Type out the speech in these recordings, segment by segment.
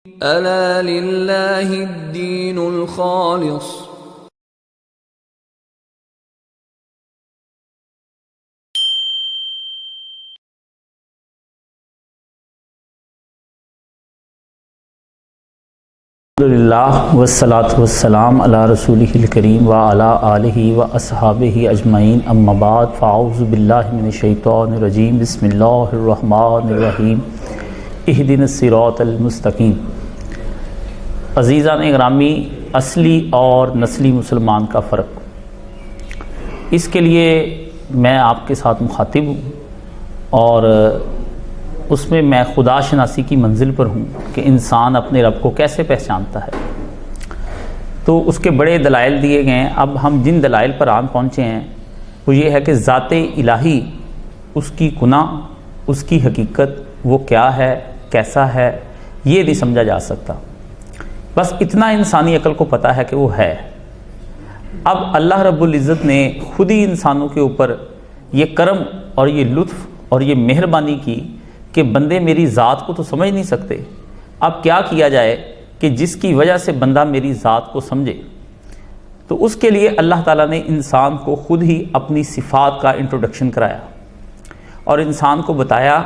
ألا لله الدين الخالص الحمدللہ والصلاۃ والسلام علی رسولہ الکریم وعلی آلہ واصحابہ اجمعین، اما بعد، فاعوذ باللہ من الشیطان الرجیم، بسم اللہ الرحمن الرحیم، اہدنا الصراط المستقیم۔ عزیزان گرامی، اصلی اور نسلی مسلمان کا فرق، اس کے لیے میں آپ کے ساتھ مخاطب ہوں اور اس میں میں خدا شناسی کی منزل پر ہوں کہ انسان اپنے رب کو کیسے پہچانتا ہے۔ تو اس کے بڑے دلائل دیے گئے ہیں۔ اب ہم جن دلائل پر آن پہنچے ہیں وہ یہ ہے کہ ذات الہی، اس کی کنہ، اس کی حقیقت، وہ کیا ہے، کیسا ہے، یہ نہیں سمجھا جا سکتا۔ بس اتنا انسانی عقل کو پتہ ہے کہ وہ ہے۔ اب اللہ رب العزت نے خود ہی انسانوں کے اوپر یہ کرم اور یہ لطف اور یہ مہربانی کی کہ بندے میری ذات کو تو سمجھ نہیں سکتے، اب کیا کیا جائے کہ جس کی وجہ سے بندہ میری ذات کو سمجھے۔ تو اس کے لیے اللہ تعالیٰ نے انسان کو خود ہی اپنی صفات کا انٹروڈکشن کرایا اور انسان کو بتایا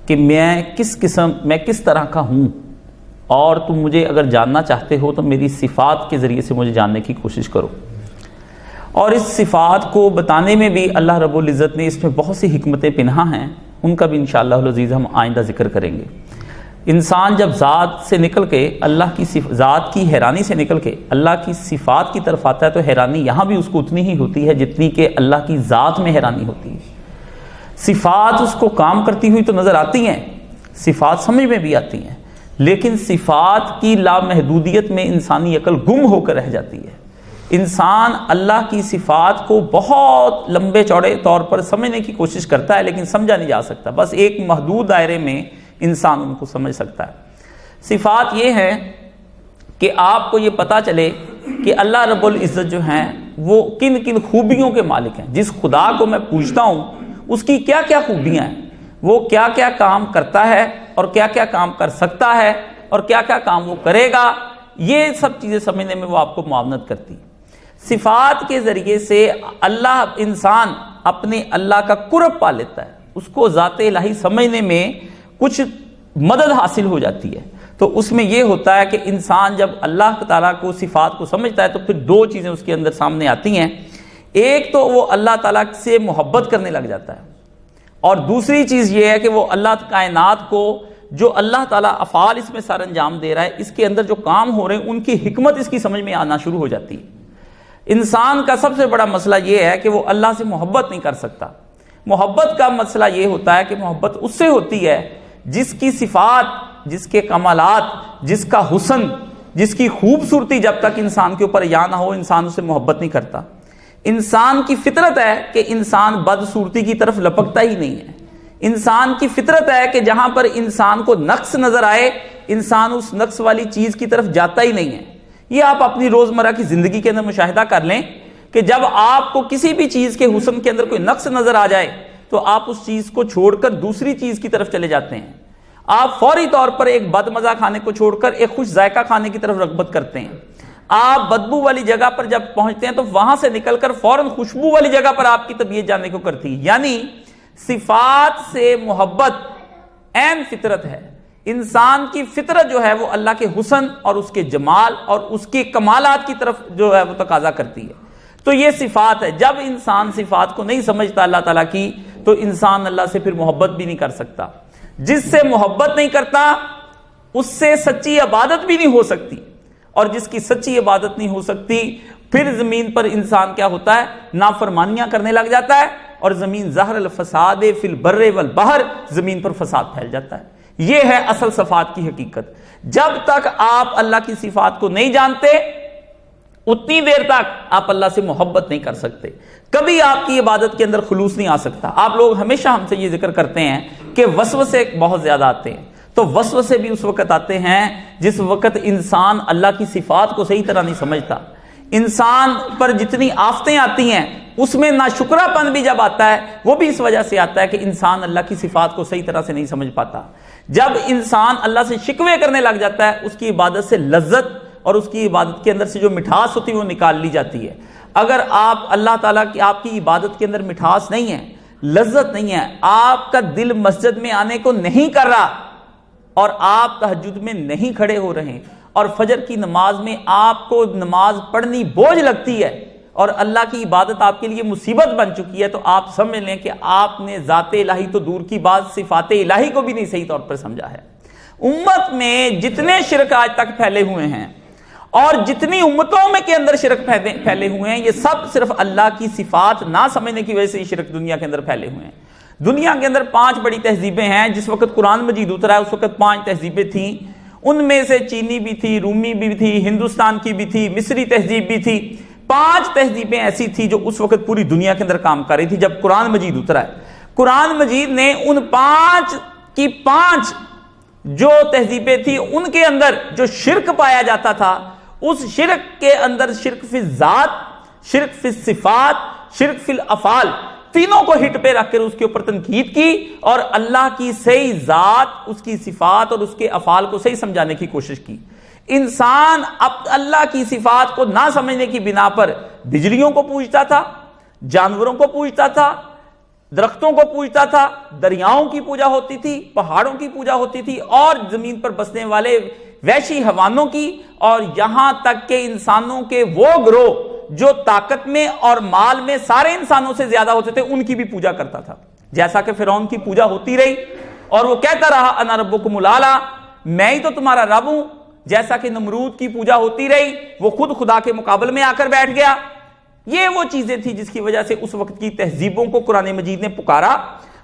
کہ میں کس طرح کا ہوں، اور تم مجھے اگر جاننا چاہتے ہو تو میری صفات کے ذریعے سے مجھے جاننے کی کوشش کرو۔ اور اس صفات کو بتانے میں بھی اللہ رب العزت نے اس میں بہت سی حکمتیں پنہا ہیں، ان کا بھی انشاءاللہ العزیز ہم آئندہ ذکر کریں گے۔ انسان جب ذات سے نکل کے اللہ کی ذات کی حیرانی سے نکل کے اللہ کی صفات کی طرف آتا ہے تو حیرانی یہاں بھی اس کو اتنی ہی ہوتی ہے جتنی کہ اللہ کی ذات میں حیرانی ہوتی ہے۔ صفات اس کو کام کرتی ہوئی تو نظر آتی ہیں، صفات سمجھ میں بھی آتی ہیں، لیکن صفات کی لامحدودیت میں انسانی عقل گم ہو کر رہ جاتی ہے۔ انسان اللہ کی صفات کو بہت لمبے چوڑے طور پر سمجھنے کی کوشش کرتا ہے لیکن سمجھا نہیں جا سکتا، بس ایک محدود دائرے میں انسان ان کو سمجھ سکتا ہے۔ صفات یہ ہے کہ آپ کو یہ پتہ چلے کہ اللہ رب العزت جو ہیں وہ کن کن خوبیوں کے مالک ہیں۔ جس خدا کو میں پوجتا ہوں اس کی کیا کیا خوبیاں ہیں، وہ کیا کیا کام کرتا ہے اور کیا کیا کام کر سکتا ہے اور کیا کیا کام وہ کرے گا، یہ سب چیزیں سمجھنے میں وہ آپ کو معاونت کرتی ہے۔ صفات کے ذریعے سے انسان اپنے اللہ کا قرب پا لیتا ہے، اس کو ذات الہی سمجھنے میں کچھ مدد حاصل ہو جاتی ہے۔ تو اس میں یہ ہوتا ہے کہ انسان جب اللہ تعالیٰ کو صفات کو سمجھتا ہے تو پھر دو چیزیں اس کے اندر سامنے آتی ہیں۔ ایک تو وہ اللہ تعالیٰ سے محبت کرنے لگ جاتا ہے، اور دوسری چیز یہ ہے کہ وہ اللہ کائنات کو جو اللہ تعالیٰ افعال اس میں سر انجام دے رہا ہے، اس کے اندر جو کام ہو رہے ہیں ان کی حکمت اس کی سمجھ میں آنا شروع ہو جاتی ہے۔ انسان کا سب سے بڑا مسئلہ یہ ہے کہ وہ اللہ سے محبت نہیں کر سکتا۔ محبت کا مسئلہ یہ ہوتا ہے کہ محبت اس سے ہوتی ہے جس کی صفات، جس کے کمالات، جس کا حسن، جس کی خوبصورتی جب تک انسان کے اوپر یا نہ ہو انسان اسے محبت نہیں کرتا۔ انسان کی فطرت ہے کہ انسان بدصورتی کی طرف لپکتا ہی نہیں ہے۔ انسان کی فطرت ہے کہ جہاں پر انسان کو نقص نظر آئے انسان اس نقص والی چیز کی طرف جاتا ہی نہیں ہے۔ یہ آپ اپنی روزمرہ کی زندگی کے اندر مشاہدہ کر لیں کہ جب آپ کو کسی بھی چیز کے حسن کے اندر کوئی نقص نظر آ جائے تو آپ اس چیز کو چھوڑ کر دوسری چیز کی طرف چلے جاتے ہیں۔ آپ فوری طور پر ایک بد مزہ کھانے کو چھوڑ کر ایک خوش ذائقہ کھانے کی طرف رغبت کرتے ہیں۔ آپ بدبو والی جگہ پر جب پہنچتے ہیں تو وہاں سے نکل کر فوراً خوشبو والی جگہ پر آپ کی طبیعت جانے کو کرتی ہے۔ یعنی صفات سے محبت عین فطرت ہے۔ انسان کی فطرت جو ہے وہ اللہ کے حسن اور اس کے جمال اور اس کے کمالات کی طرف جو ہے وہ تقاضا کرتی ہے۔ تو یہ صفات ہے۔ جب انسان صفات کو نہیں سمجھتا اللہ تعالیٰ کی تو انسان اللہ سے پھر محبت بھی نہیں کر سکتا۔ جس سے محبت نہیں کرتا اس سے سچی عبادت بھی نہیں ہو سکتی، اور جس کی سچی عبادت نہیں ہو سکتی پھر زمین پر انسان کیا ہوتا ہے، نافرمانیاں کرنے لگ جاتا ہے، اور زمین ظہر الفساد فی البر والبحر، زمین پر فساد پھیل جاتا ہے۔ یہ ہے اصل صفات کی حقیقت۔ جب تک آپ اللہ کی صفات کو نہیں جانتے اتنی دیر تک آپ اللہ سے محبت نہیں کر سکتے۔ کبھی آپ کی عبادت کے اندر خلوص نہیں آ سکتا۔ آپ لوگ ہمیشہ ہم سے یہ ذکر کرتے ہیں کہ وسوسے بہت زیادہ آتے ہیں، تو وسوسے بھی اس وقت آتے ہیں جس وقت انسان اللہ کی صفات کو صحیح طرح نہیں سمجھتا۔ انسان پر جتنی آفتیں آتی ہیں اس میں ناشکرا پن بھی جب آتا ہے وہ بھی اس وجہ سے آتا ہے کہ انسان اللہ کی صفات کو صحیح طرح سے نہیں سمجھ پاتا۔ جب انسان اللہ سے شکوے کرنے لگ جاتا ہے، اس کی عبادت سے لذت اور اس کی عبادت کے اندر سے جو مٹھاس ہوتی ہے وہ نکال لی جاتی ہے۔ اگر آپ اللہ تعالیٰ کی آپ کی عبادت کے اندر مٹھاس نہیں ہے، لذت نہیں ہے، آپ کا دل مسجد میں آنے کو نہیں کر رہا، اور آپ تہجد میں نہیں کھڑے ہو رہے ہیں، اور فجر کی نماز میں آپ کو نماز پڑھنی بوجھ لگتی ہے، اور اللہ کی عبادت آپ کے لیے مصیبت بن چکی ہے، تو آپ سمجھ لیں کہ آپ نے ذات الہی تو دور کی بات صفات الہی کو بھی نہیں صحیح طور پر سمجھا ہے۔ امت میں جتنے شرک آج تک پھیلے ہوئے ہیں اور جتنی امتوں میں کے اندر شرک پھیلے ہوئے ہیں، یہ سب صرف اللہ کی صفات نہ سمجھنے کی وجہ سے یہ شرک دنیا کے اندر پھیلے ہوئے ہیں۔ دنیا کے اندر 5 بڑی تہذیبیں ہیں۔ جس وقت قرآن مجید اترا ہے اس وقت 5 تہذیبیں تھیں، ان میں سے چینی بھی تھی، رومی بھی تھی، ہندوستان کی بھی تھی، مصری تہذیب بھی تھی۔ 5 تہذیبیں ایسی تھی جو اس وقت پوری دنیا کے اندر کام کر رہی تھی جب قرآن مجید اترا ہے۔ قرآن مجید نے ان 5 کی 5 جو تہذیبیں تھیں ان کے اندر جو شرک پایا جاتا تھا، اس شرک کے اندر شرک فی الذات، شرک فی الصفات، شرک فی الافعال، تینوں کو ہٹ پہ رکھ کر اس کے اوپر تنقید کی اور اللہ کی صحیح ذات، اس کی صفات اور اس کے افعال کو صحیح سمجھانے کی کوشش کی۔ انسان اب اللہ کی صفات کو نہ سمجھنے کی بنا پر بجلیوں کو پوجتا تھا، جانوروں کو پوجتا تھا، درختوں کو پوجتا تھا، دریاؤں کی پوجا ہوتی تھی، پہاڑوں کی پوجا ہوتی تھی، اور زمین پر بسنے والے وحشی حیوانوں کی، اور یہاں تک کہ انسانوں کے وہ گروہ جو طاقت میں اور مال میں سارے انسانوں سے زیادہ ہوتے تھے ان کی بھی پوجا کرتا تھا۔ جیسا کہ فرعون کی پوجا ہوتی رہی اور وہ کہتا رہا انا ربکم الاعلی، میں ہی تو تمہارا رب ہوں، جیسا کہ نمرود کی پوجا ہوتی رہی، وہ خود خدا کے مقابل میں آ کر بیٹھ گیا۔ یہ وہ چیزیں تھیں جس کی وجہ سے اس وقت کی تہذیبوں کو قرآن مجید نے پکارا۔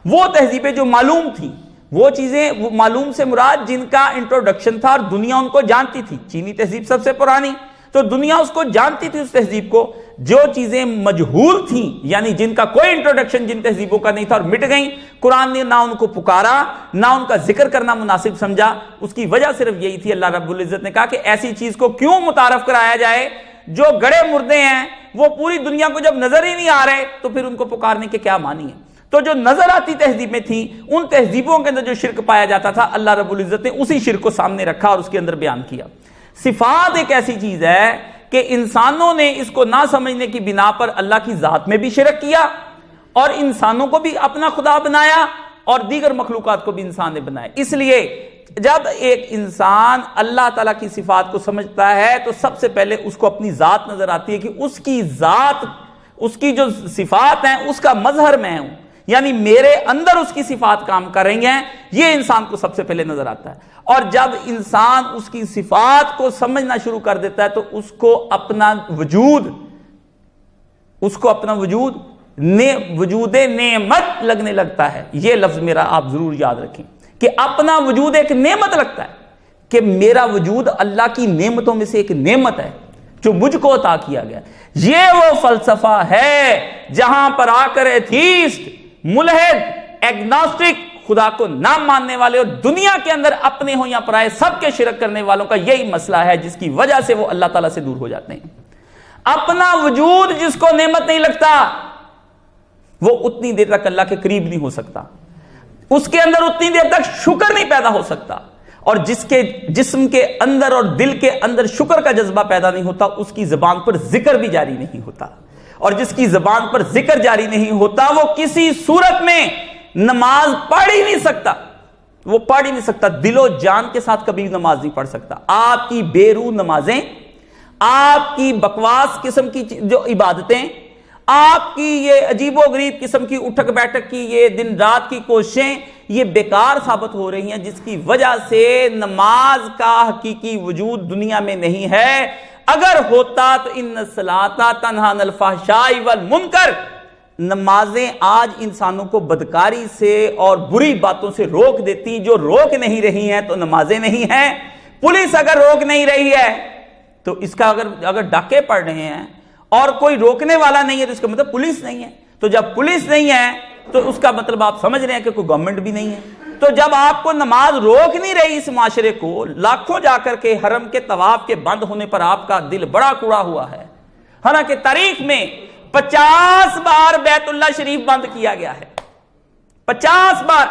وہ تہذیبیں جو معلوم تھیں، وہ چیزیں، وہ معلوم سے مراد جن کا انٹروڈکشن تھا اور دنیا ان کو جانتی تھی۔ چینی تہذیب سب سے پرانی، تو دنیا اس کو جانتی تھی، اس تہذیب کو۔ جو چیزیں مجہول تھیں، یعنی جن کا کوئی انٹروڈکشن جن تہذیبوں کا نہیں تھا اور مٹ گئیں، قرآن نے نہ ان کو پکارا نہ ان کا ذکر کرنا مناسب سمجھا۔ اس کی وجہ صرف یہی تھی، اللہ رب العزت نے کہا کہ ایسی چیز کو کیوں متعارف کرایا جائے جو گڑے مردے ہیں، وہ پوری دنیا کو جب نظر ہی نہیں آ رہے تو پھر ان کو پکارنے کے کیا معنی ہے۔ تو جو نظر آتی تہذیبیں تھیں، ان تہذیبوں کے اندر جو شرک پایا جاتا تھا، اللہ رب العزت نے اسی شرک کو سامنے رکھا اور اس کے اندر بیان کیا۔ صفات ایک ایسی چیز ہے کہ انسانوں نے اس کو نہ سمجھنے کی بنا پر اللہ کی ذات میں بھی شرک کیا، اور انسانوں کو بھی اپنا خدا بنایا، اور دیگر مخلوقات کو بھی انسان نے بنایا۔ اس لیے جب ایک انسان اللہ تعالیٰ کی صفات کو سمجھتا ہے تو سب سے پہلے اس کو اپنی ذات نظر آتی ہے کہ اس کی ذات، اس کی جو صفات ہیں اس کا مظہر میں ہوں، یعنی میرے اندر اس کی صفات کام کر رہی ہیں، یہ انسان کو سب سے پہلے نظر آتا ہے۔ اور جب انسان اس کی صفات کو سمجھنا شروع کر دیتا ہے تو اس کو اپنا وجود وجود نعمت لگنے لگتا ہے۔ یہ لفظ میرا آپ ضرور یاد رکھیں کہ اپنا وجود ایک نعمت لگتا ہے، کہ میرا وجود اللہ کی نعمتوں میں سے ایک نعمت ہے جو مجھ کو عطا کیا گیا۔ یہ وہ فلسفہ ہے جہاں پر آ کر ایتھیسٹ، ملحد، ایگنوسٹک، خدا کو نہ ماننے والے اور دنیا کے اندر اپنے ہوں یا پرائے سب کے شرک کرنے والوں کا یہی مسئلہ ہے، جس کی وجہ سے وہ اللہ تعالیٰ سے دور ہو جاتے ہیں۔ اپنا وجود جس کو نعمت نہیں لگتا وہ اتنی دیر تک اللہ کے قریب نہیں ہو سکتا، اس کے اندر اتنی دیر تک شکر نہیں پیدا ہو سکتا، اور جس کے جسم کے اندر اور دل کے اندر شکر کا جذبہ پیدا نہیں ہوتا اس کی زبان پر ذکر بھی جاری نہیں ہوتا، اور جس کی زبان پر ذکر جاری نہیں ہوتا وہ کسی صورت میں نماز پڑھ ہی نہیں سکتا، وہ پڑھ ہی نہیں سکتا، دل و جان کے ساتھ کبھی نماز نہیں پڑھ سکتا۔ آپ کی بے روح نمازیں، آپ کی بکواس قسم کی جو عبادتیں، آپ کی یہ عجیب و غریب قسم کی اٹھک بیٹھک کی یہ دن رات کی کوششیں، یہ بیکار ثابت ہو رہی ہیں، جس کی وجہ سے نماز کا حقیقی وجود دنیا میں نہیں ہے۔ اگر ہوتا تو ان الصلاۃ تنہی عن الفحشاء والمنکر، نمازیں آج انسانوں کو بدکاری سے اور بری باتوں سے روک دیتی، جو روک نہیں رہی ہیں تو نمازیں نہیں ہیں۔ پولیس اگر روک نہیں رہی ہے تو اس کا اگر ڈاکے پڑ رہے ہیں اور کوئی روکنے والا نہیں ہے تو اس کا مطلب پولیس نہیں ہے، تو جب پولیس نہیں ہے تو اس کا مطلب آپ سمجھ رہے ہیں کہ کوئی گورنمنٹ بھی نہیں ہے۔ تو جب آپ کو نماز روک نہیں رہی اس معاشرے کو، لاکھوں جا کر کے حرم کے طواف کے بند ہونے پر آپ کا دل بڑا کوڑا ہوا ہے، حالانکہ تاریخ میں 50 بار بیت اللہ شریف بند کیا گیا ہے، 50 بار۔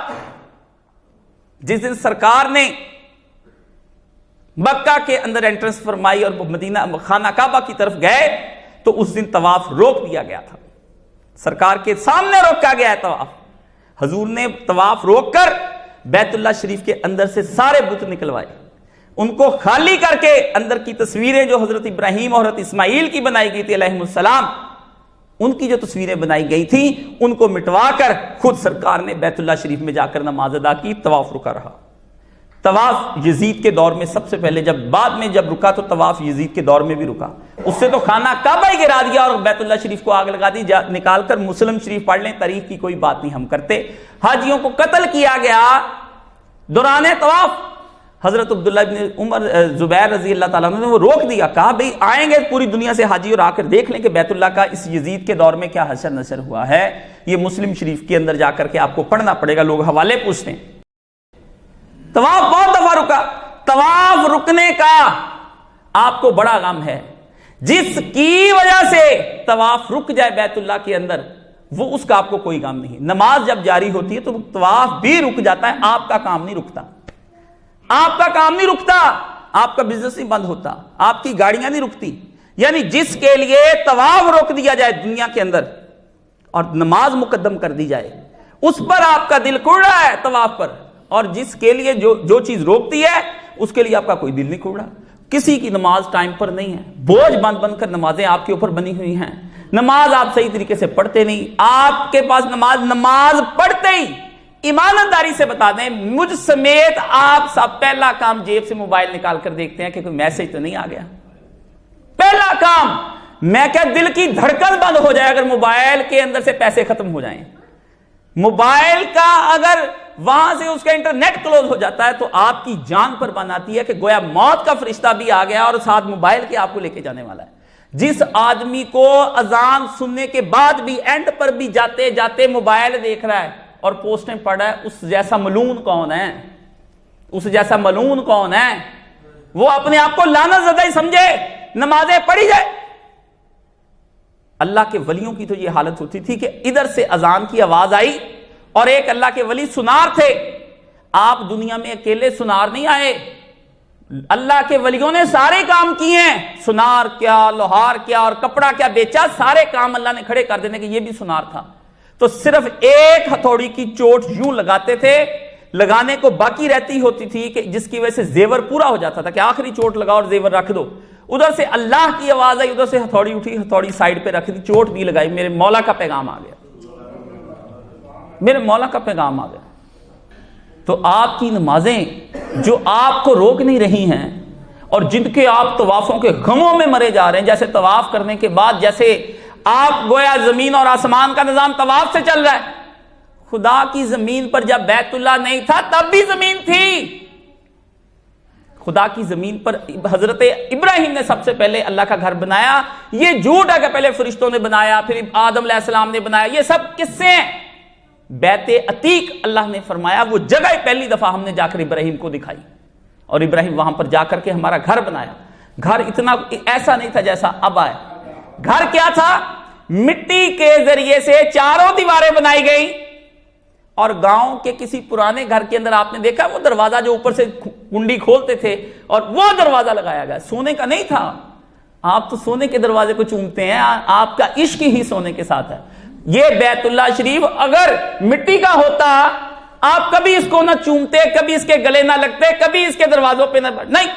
جس دن سرکار نے مکہ کے اندر انٹرنس فرمائی اور مدینہ خانہ کعبہ کی طرف گئے تو اس دن طواف روک دیا گیا تھا، سرکار کے سامنے روکا گیا ہے طواف. حضور نے طواف روک کر بیت اللہ شریف کے اندر سے سارے بت نکلوائے، ان کو خالی کر کے اندر کی تصویریں جو حضرت ابراہیم اور حضرت اسماعیل کی بنائی گئی تھی علیہم السلام، ان کی جو تصویریں بنائی گئی تھیں ان کو مٹوا کر خود سرکار نے بیت اللہ شریف میں جا کر نماز ادا کی. طواف رکا رہا. طواف یزید کے دور میں سب سے پہلے، جب بعد میں جب رکا تو طواف یزید کے دور میں بھی رکا. اس سے تو خانہ کعبہ ہی گرا دیا اور بیت اللہ شریف کو آگ لگا دی. نکال کر مسلم شریف پڑھ لیں، تاریخ کی کوئی بات نہیں ہم کرتے. حاجیوں کو قتل کیا گیا دوران طواف. حضرت عبداللہ بن عمر زبیر رضی اللہ تعالیٰ نے وہ روک دیا، کہا بھئی آئیں گے پوری دنیا سے حاجی اور آ کر دیکھ لیں کہ بیت اللہ کا اس یزید کے دور میں کیا حشر نشر ہوا ہے. یہ مسلم شریف کے اندر جا کر کے آپ کو پڑھنا پڑے گا، لوگ حوالے پوچھتے ہیں. طواف بہت دفعہ رکا. طواف رکنے کا آپ کو بڑا غم ہے. جس کی وجہ سے طواف رک جائے بیت اللہ کے اندر، وہ اس کا آپ کو کوئی غم نہیں. نماز جب جاری ہوتی ہے تو طواف بھی رک جاتا ہے، آپ کا کام نہیں رکتا. آپ کا کام نہیں رکتا، آپ کا بزنس نہیں بند ہوتا، آپ کی گاڑیاں نہیں رکتی. یعنی جس کے لیے طواف روک دیا جائے دنیا کے اندر اور نماز مقدم کر دی جائے، اس پر آپ کا دل کڑ رہا ہے طواف پر. اور جس کے لیے جو چیز روکتی ہے اس کے لیے آپ کا کوئی دل نہیں کھل رہا. کسی کی نماز ٹائم پر نہیں ہے، بوجھ بند بند کر نمازیں آپ کے اوپر بنی ہوئی ہیں. نماز آپ صحیح طریقے سے پڑھتے نہیں. آپ کے پاس نماز پڑھتے ہی ایمانداری سے بتا دیں، مجھ سمیت آپ سب پہلا کام جیب سے موبائل نکال کر دیکھتے ہیں کہ کوئی میسج تو نہیں آ گیا. پہلا کام میں کیا دل کی دھڑکن بند ہو جائے اگر موبائل کے اندر سے پیسے ختم ہو جائیں. موبائل کا اگر وہاں سے اس کا انٹرنیٹ کلوز ہو جاتا ہے تو آپ کی جان پر بن آتی ہے کہ گویا موت کا فرشتہ بھی آ گیا اور ساتھ موبائل کے آپ کو لے کے جانے والا ہے. جس آدمی کو اذان سننے کے بعد بھی اینڈ پر بھی جاتے جاتے موبائل دیکھ رہا ہے اور پوسٹیں پڑھ رہا ہے، اس جیسا ملعون کون ہے؟ اس جیسا ملعون کون ہے؟ وہ اپنے آپ کو لعنت زدہ ہی سمجھے، نمازیں پڑھی جائے. اللہ کے ولیوں کی تو یہ حالت ہوتی تھی کہ ادھر سے اذان کی آواز آئی اور ایک اللہ کے ولی سنار تھے. آپ دنیا میں اکیلے سنار نہیں آئے، اللہ کے ولیوں نے سارے کام کیے ہیں. سنار کیا، لوہار کیا اور کپڑا کیا بیچا، سارے کام اللہ نے کھڑے کر دینے کہ یہ بھی سنار تھا. تو صرف ایک ہتھوڑی کی چوٹ یوں لگاتے تھے، لگانے کو باقی رہتی ہوتی تھی کہ جس کی وجہ سے زیور پورا ہو جاتا تھا کہ آخری چوٹ لگاؤ اور زیور رکھ دو. ادھر سے اللہ کی آواز آئی، ادھر سے ہتھوڑی اٹھی، ہتھوڑی سائیڈ پہ رکھ دی، چوٹ بھی لگائی. میرے مولا کا پیغام آ گیا، میرے مولا کا پیغام آ گیا. تو آپ کی نمازیں جو آپ کو روک نہیں رہی ہیں اور جن کے آپ طوافوں کے غموں میں مرے جا رہے ہیں، جیسے طواف کرنے کے بعد جیسے آپ گویا زمین اور آسمان کا نظام طواف سے چل رہا ہے. خدا کی زمین پر جب بیت اللہ نہیں تھا تب بھی زمین تھی. خدا کی زمین پر حضرت ابراہیم نے سب سے پہلے اللہ کا گھر بنایا. یہ جھوٹ ہے کہ پہلے فرشتوں نے بنایا پھر آدم علیہ السلام نے بنایا، یہ سب کس سے ہیں؟ بیت عتیق اللہ نے فرمایا وہ جگہ پہلی دفعہ ہم نے جا کر ابراہیم کو دکھائی اور ابراہیم وہاں پر جا کر کے ہمارا گھر بنایا. گھر اتنا ایسا نہیں تھا جیسا اب آئے. گھر کیا تھا؟ مٹی کے ذریعے سے چاروں دیواریں بنائی گئی. اور گاؤں کے کسی پرانے گھر کے اندر آپ نے دیکھا وہ دروازہ جو اوپر سے کنڈی کھولتے تھے اور وہ دروازہ لگایا گیا، سونے کا نہیں تھا. آپ تو سونے کے دروازے کو چومتے ہیں، آپ کا عشق ہی سونے کے ساتھ ہے. یہ بیت اللہ شریف اگر مٹی کا ہوتا آپ کبھی اس کو نہ چومتے، کبھی اس کے گلے نہ لگتے، کبھی اس کے دروازوں پہ نہ نہیں،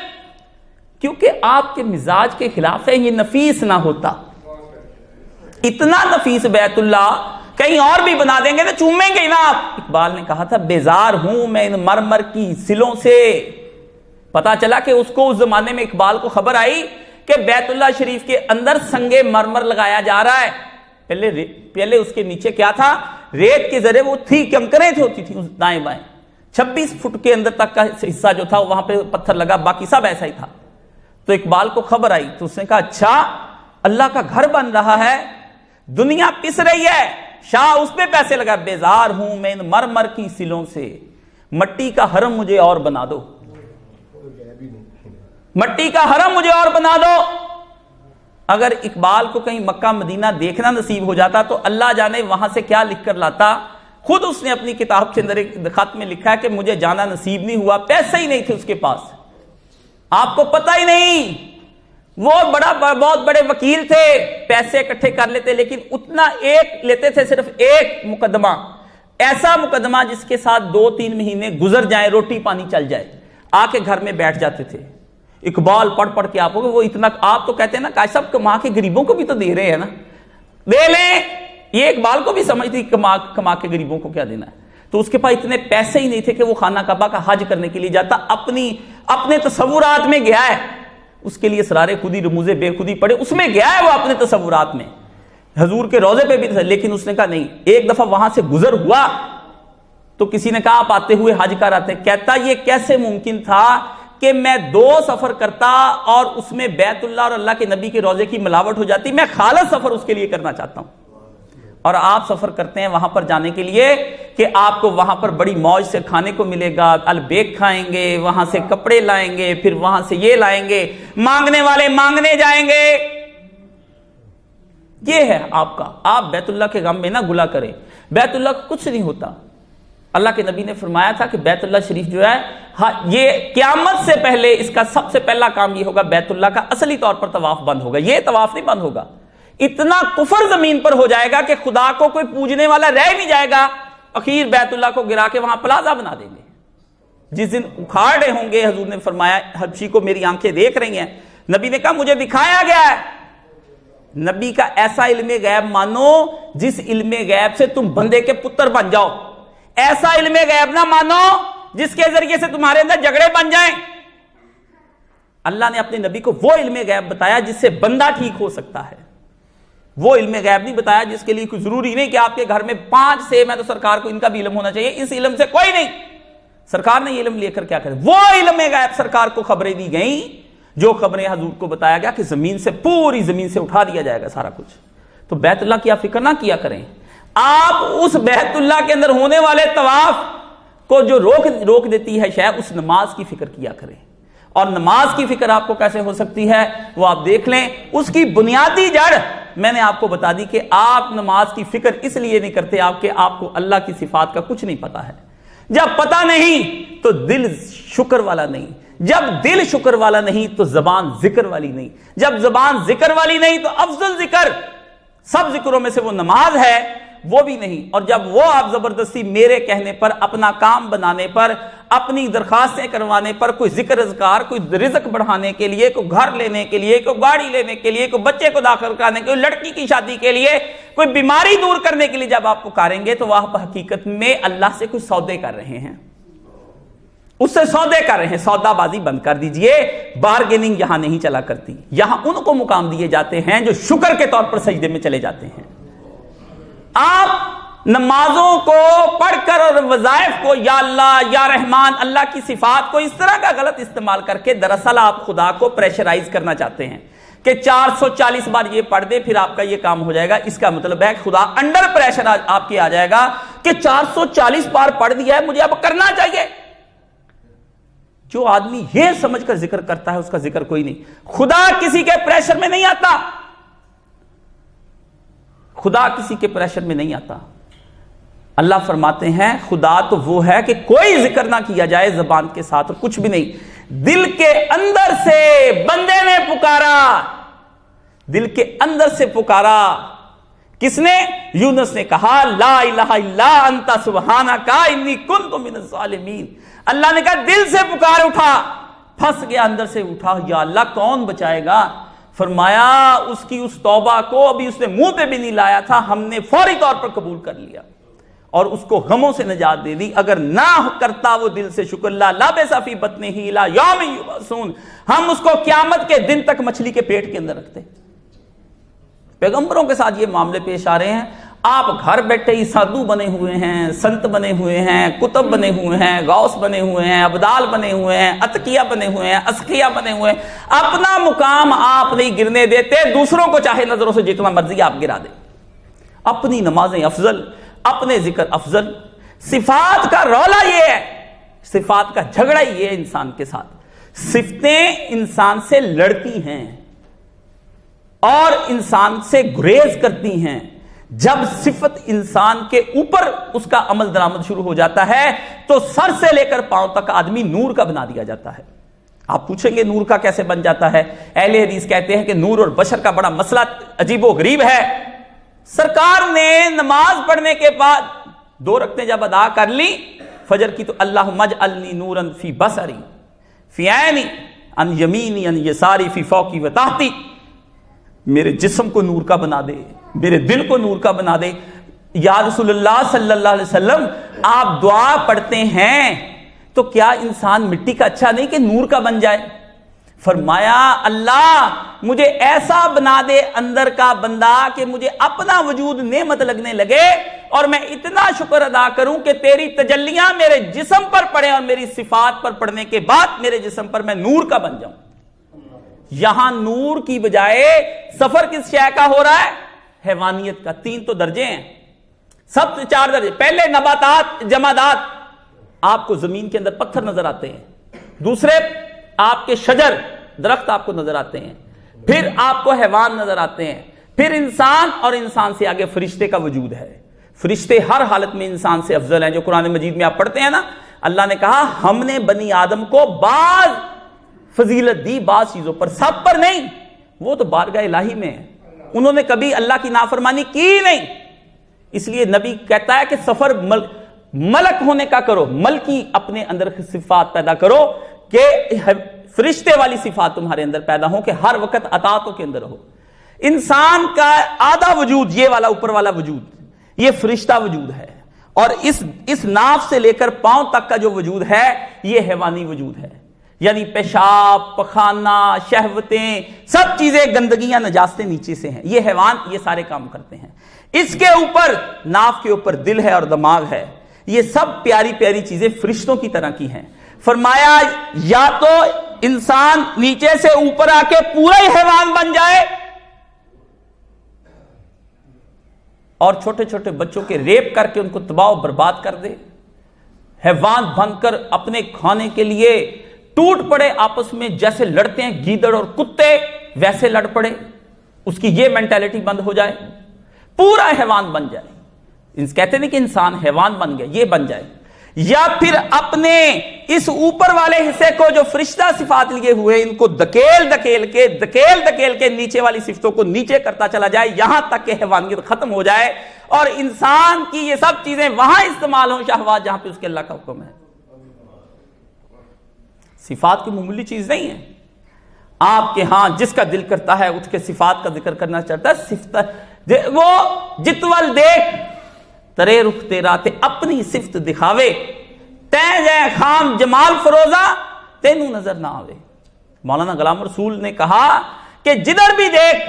کیونکہ آپ کے مزاج کے خلاف ہے. یہ نفیس نہ ہوتا، اتنا نفیس بیت اللہ کہیں اور بھی بنا دیں گے تو چومیں گے نا آپ. اقبال نے کہا تھا بیزار ہوں میں ان مرمر کی سلوں سے. پتا چلا کہ اس کو اس زمانے میں اقبال کو خبر آئی کہ بیت اللہ شریف کے اندر سنگے مرمر لگایا جا رہا ہے. پہلے اس کے نیچے کیا تھا؟ ریت کے ذریعے وہ تھی، کنکریں ہوتی تھی دائیں بائیں. 26 فٹ کے اندر تک کا حصہ جو تھا وہاں پہ پتھر لگا، باقی سب ایسا ہی تھا. تو اقبال کو خبر آئی تو اس نے کہا اچھا اللہ کا گھر بن رہا ہے، دنیا پس رہی ہے، شاہ اس پہ پیسے لگا. بیزار ہوں میں ان مرمر کی سلوں سے، مٹی کا حرم مجھے اور بنا دو، مٹی کا حرم مجھے اور بنا دو. اگر اقبال کو کہیں مکہ مدینہ دیکھنا نصیب ہو جاتا تو اللہ جانے وہاں سے کیا لکھ کر لاتا. خود اس نے اپنی کتاب کے اندر ایک خط میں لکھا ہے کہ مجھے جانا نصیب نہیں ہوا، پیسے ہی نہیں تھے اس کے پاس، آپ کو پتہ ہی نہیں، وہ بہت بڑے وکیل تھے، پیسے اکٹھے کر لیتے، لیکن اتنا ایک لیتے تھے، صرف ایک مقدمہ، ایسا مقدمہ جس کے ساتھ 2-3 مہینے گزر جائیں، روٹی پانی چل جائے، آ کے گھر میں بیٹھ جاتے تھے۔ اقبال پڑھ پڑھ کے آپ کو وہ اتنا، آپ تو کہتے ہیں نا کاش صاحب کما کے غریبوں کو بھی تو دے رہے ہیں نا، دے لیں، یہ اقبال کو بھی سمجھ تھی کما کے غریبوں کو کیا دینا ہے۔ تو اس کے پاس اتنے پیسے ہی نہیں تھے کہ وہ خانہ کعبہ کا حج کرنے کے لیے جاتا، اپنے تصورات میں گیا ہے، اس کے لیے اسرار خودی رموز بے خودی پڑھے، اس میں گیا ہے وہ اپنے تصورات میں، حضور کے روضے پہ بھی تھا، لیکن اس نے کہا نہیں۔ ایک دفعہ وہاں سے گزر ہوا تو کسی نے کہا آپ آتے ہوئے حج کر آتے، کہتا یہ کیسے ممکن تھا کہ میں 2 سفر کرتا اور اس میں بیت اللہ اور اللہ کے نبی کے روضے کی ملاوٹ ہو جاتی، میں خالص سفر اس کے لیے کرنا چاہتا ہوں، اور آپ سفر کرتے ہیں وہاں پر جانے کے لیے کہ آپ کو وہاں پر بڑی موج سے کھانے کو ملے گا، البیک کھائیں گے، وہاں سے کپڑے لائیں گے، پھر وہاں سے یہ لائیں گے، مانگنے والے مانگنے جائیں گے، یہ ہے آپ کا۔ آپ بیت اللہ کے غم میں نہ گلا کریں، بیت اللہ کچھ نہیں ہوتا۔ اللہ کے نبی نے فرمایا تھا کہ بیت اللہ شریف جو ہے یہ قیامت سے پہلے اس کا سب سے پہلا کام یہ ہوگا، بیت اللہ کا اصلی طور پر طواف بند ہوگا، یہ طواف نہیں بند ہوگا، اتنا کفر زمین پر ہو جائے گا کہ خدا کو کوئی پوجنے والا رہ نہیں جائے گا، اخیر بیت اللہ کو گرا کے وہاں پلازا بنا دیں گے، جس دن اکھاڑ رہے ہوں گے۔ حضور نے فرمایا حبشی کو میری آنکھیں دیکھ رہی ہیں، نبی نے کہا مجھے دکھایا گیا ہے۔ نبی کا ایسا علم غیب مانو جس علم غیب سے تم بندے کے پتر بن جاؤ، ایسا علم غیب نہ مانو جس کے ذریعے سے تمہارے اندر جھگڑے بن جائیں۔ اللہ نے اپنے نبی کو وہ علم غیب بتایا جس سے بندہ ٹھیک ہو سکتا ہے، وہ علم غیب نہیں بتایا جس کے لیے کوئی ضروری نہیں کہ آپ کے گھر میں 5 سے میں تو سرکار کو ان کا بھی علم ہونا چاہیے، اس علم سے کوئی نہیں، سرکار نے یہ علم لے کر کیا کرے، وہ علم غیب سرکار کو خبریں دی گئیں، جو خبریں حضور کو بتایا گیا کہ زمین سے، پوری زمین سے اٹھا دیا جائے گا سارا کچھ۔ تو بیت اللہ کی آپ فکر نہ کیا کریں، آپ اس بیت اللہ کے اندر ہونے والے طواف کو جو روک دیتی ہے شے، اس نماز کی فکر کیا کریں۔ اور نماز کی فکر آپ کو کیسے ہو سکتی ہے وہ آپ دیکھ لیں، اس کی بنیادی جڑ میں نے آپ کو بتا دی کہ آپ نماز کی فکر اس لیے نہیں کرتے کہ آپ کو اللہ کی صفات کا کچھ نہیں پتا ہے۔ جب پتا نہیں تو دل شکر والا نہیں، جب دل شکر والا نہیں تو زبان ذکر والی نہیں، جب زبان ذکر والی نہیں تو افضل ذکر سب ذکروں میں سے وہ نماز ہے وہ بھی نہیں۔ اور جب وہ آپ زبردستی میرے کہنے پر، اپنا کام بنانے پر، اپنی درخواستیں کروانے پر، کوئی ذکر اذکار، کوئی رزق بڑھانے کے لیے، کوئی گھر لینے کے لیے، کوئی گاڑی لینے کے لیے، کوئی بچے کو داخل کرانے کے لیے، لڑکی کی شادی کے لیے، کوئی بیماری دور کرنے کے لیے جب آپ پکاریں گے تو وہ آپ حقیقت میں اللہ سے کچھ سودے کر رہے ہیں، اس سے سودے کر رہے ہیں۔ سودا بازی بند کر دیجئے، بارگیننگ یہاں نہیں چلا کرتی، یہاں ان کو مقام دیے جاتے ہیں جو شکر کے طور پر سجدے میں چلے جاتے ہیں۔ آپ نمازوں کو پڑھ کر اور وظائف کو یا اللہ یا رحمان، اللہ کی صفات کو اس طرح کا غلط استعمال کر کے دراصل آپ خدا کو پریشرائز کرنا چاہتے ہیں کہ 440 بار یہ پڑھ دے پھر آپ کا یہ کام ہو جائے گا۔ اس کا مطلب ہے خدا انڈر پریشر آپ کے آ جائے گا کہ 440 بار پڑھ دیا ہے، مجھے اب کرنا چاہیے۔ جو آدمی یہ سمجھ کر ذکر کرتا ہے اس کا ذکر کوئی نہیں۔ خدا کسی کے پریشر میں نہیں آتا، خدا کسی کے پریشر میں نہیں آتا۔ اللہ فرماتے ہیں خدا تو وہ ہے کہ کوئی ذکر نہ کیا جائے زبان کے ساتھ اور کچھ بھی نہیں، دل کے اندر سے بندے نے پکارا، دل کے اندر سے پکارا۔ کس نے؟ یونس نے کہا لا الہ الا انت سبحانک انی کنت من الظالمین۔ اللہ نے کہا دل سے پکار اٹھا، پھنس گیا اندر سے، اٹھا یا اللہ کون بچائے گا؟ فرمایا اس کی اس توبہ کو ابھی اس نے منہ پہ بھی نہیں لایا تھا، ہم نے فوری طور پر قبول کر لیا اور اس کو غموں سے نجات دے دی۔ اگر نہ کرتا وہ دل سے شکر، لا لبث فی بطنہ الی یوم یبعثون، ہم اس کو قیامت کے دن تک مچھلی کے پیٹ کے اندر رکھتے۔ پیغمبروں کے ساتھ یہ معاملے پیش آ رہے ہیں، آپ گھر بیٹھے ہی سادھو بنے ہوئے ہیں، سنت بنے ہوئے ہیں، کتب بنے ہوئے ہیں، غوث بنے ہوئے ہیں، ابدال بنے ہوئے ہیں، اتقیہ بنے ہوئے ہیں، اسقیہ بنے ہوئے ہیں، اپنا مقام آپ نہیں گرنے دیتے، دوسروں کو چاہے نظروں سے جتنا مرضی آپ گرا دیں۔ اپنی نمازیں افضل، اپنے ذکر افضل۔ صفات کا رولا یہ ہے، صفات کا جھگڑا یہ ہے انسان کے ساتھ۔ صفتیں انسان سے لڑتی ہیں اور انسان سے گریز کرتی ہیں۔ جب صفت انسان کے اوپر اس کا عمل درآمد شروع ہو جاتا ہے تو سر سے لے کر پاؤں تک آدمی نور کا بنا دیا جاتا ہے. آپ پوچھیں گے نور کا کیسے بن جاتا ہے؟ اہل حدیث کہتے ہیں کہ نور اور بشر کا بڑا مسئلہ عجیب و غریب ہے. سرکار نے نماز پڑھنے کے بعد 2 رکعتیں جب ادا کر لی فجر کی تو اللہم اجعلنی نورا فی بصری فی عینی ان یمینی ان یساری فی فوقی و تحتی، میرے جسم کو نور کا بنا دے، میرے دل کو نور کا بنا دے. یا رسول اللہ صلی اللہ علیہ وسلم آپ دعا پڑھتے ہیں تو کیا انسان مٹی کا اچھا نہیں کہ نور کا بن جائے؟ فرمایا اللہ مجھے ایسا بنا دے اندر کا بندہ کہ مجھے اپنا وجود نعمت لگنے لگے اور میں اتنا شکر ادا کروں کہ تیری تجلیاں میرے جسم پر پڑیں اور میری صفات پر پڑنے کے بعد میرے جسم پر میں نور کا بن جاؤں. یہاں نور کی بجائے سفر کس شے کا ہو رہا ہے؟ حیوانیت کا. 3 تو درجے ہیں، سب 4 درجے. پہلے نباتات جمادات، آپ کو زمین کے اندر پتھر نظر آتے ہیں. دوسرے آپ کے شجر درخت آپ کو نظر آتے ہیں. پھر آپ کو حیوان نظر آتے ہیں. پھر انسان، اور انسان سے آگے فرشتے کا وجود ہے. فرشتے ہر حالت میں انسان سے افضل ہیں. جو قرآن مجید میں آپ پڑھتے ہیں نا، اللہ نے کہا ہم نے بنی آدم کو بعض فضیلت دی بعض چیزوں پر، سب پر نہیں. وہ تو بارگاہ الہی میں ہے، انہوں نے کبھی اللہ کی نافرمانی کی نہیں. اس لیے نبی کہتا ہے کہ سفر ملک ہونے کا کرو، ملکی اپنے اندر صفات پیدا کرو کہ فرشتے والی صفات تمہارے اندر پیدا ہو کہ ہر وقت اطاعتوں کے اندر ہو. انسان کا آدھا وجود یہ والا اوپر والا وجود یہ فرشتہ وجود ہے، اور اس ناف سے لے کر پاؤں تک کا جو وجود ہے یہ حیوانی وجود ہے. یعنی پیشاب، پخانہ، شہوتیں، سب چیزیں گندگیاں نجاستیں نیچے سے ہیں. یہ حیوان یہ سارے کام کرتے ہیں. اس کے اوپر ناف کے اوپر دل ہے اور دماغ ہے. یہ سب پیاری پیاری چیزیں فرشتوں کی طرح کی ہیں. فرمایا یا تو انسان نیچے سے اوپر آ کے پورا ہی حیوان بن جائے اور چھوٹے چھوٹے بچوں کے ریپ کر کے ان کو تباہ و برباد کر دے، حیوان بن کر اپنے کھانے کے لیے ٹوٹ پڑے، آپس میں جیسے لڑتے ہیں گیدڑ اور کتے ویسے لڑ پڑے، اس کی یہ مینٹالٹی بند ہو جائے، پورا حیوان بن جائے. کہتے نہیں کہ انسان حیوان بن گیا، یہ بن جائے. یا پھر اپنے اس اوپر والے حصے کو جو فرشتہ صفات لیے ہوئے ان کو دکیل کے نیچے والی صفتوں کو نیچے کرتا چلا جائے یہاں تک کہ حیوانیت ختم ہو جائے اور انسان کی یہ سب چیزیں وہاں استعمال ہوں شہوات جہاں پہ اس کے اللہ کا حکم ہے. صفات کی معمولی چیز نہیں ہے. آپ کے ہاں جس کا دل کرتا ہے اٹھ کے صفات کا ذکر کرنا چاہتا ہے. صفت وہ جتول دیکھ ترے رخ تیرا تے اپنی صفت دکھاوے تیں جائے خام جمال فروزہ تینوں نظر نہ آوے. مولانا غلام رسول نے کہا کہ جدھر بھی دیکھ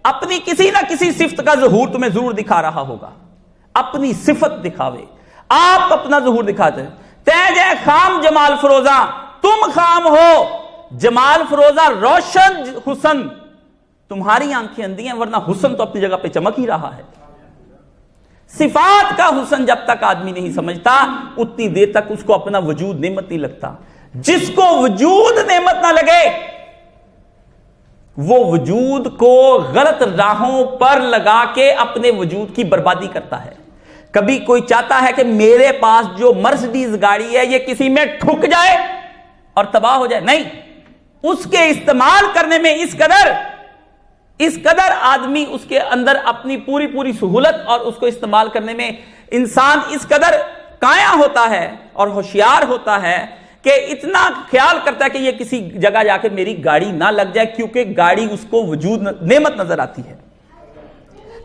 اپنی کسی نہ کسی صفت کا ظہور تمہیں ضرور دکھا رہا ہوگا. اپنی صفت دکھاوے، آپ اپنا ظہور دکھاتے ہیں. تیں جائے خام جمال فروزہ، تم خام ہو جمال فروزہ، روشن حسن. تمہاری آنکھیں اندھی ہیں ورنہ حسن تو اپنی جگہ پہ چمک ہی رہا ہے. صفات کا حسن جب تک آدمی نہیں سمجھتا اتنی دیر تک اس کو اپنا وجود نعمت نہیں لگتا. جس کو وجود نعمت نہ لگے وہ وجود کو غلط راہوں پر لگا کے اپنے وجود کی بربادی کرتا ہے. کبھی کوئی چاہتا ہے کہ میرے پاس جو مرسڈیز گاڑی ہے یہ کسی میں ٹھک جائے اور تباہ ہو جائے. نہیں، اس کے استعمال کرنے میں اس قدر آدمی اس کے اندر اپنی پوری سہولت اور اس کو استعمال کرنے میں انسان اس قدر کایا ہوتا ہے اور ہوشیار ہوتا ہے کہ اتنا خیال کرتا ہے کہ یہ کسی جگہ جا کے میری گاڑی نہ لگ جائے کیونکہ گاڑی اس کو وجود نعمت نظر آتی ہے.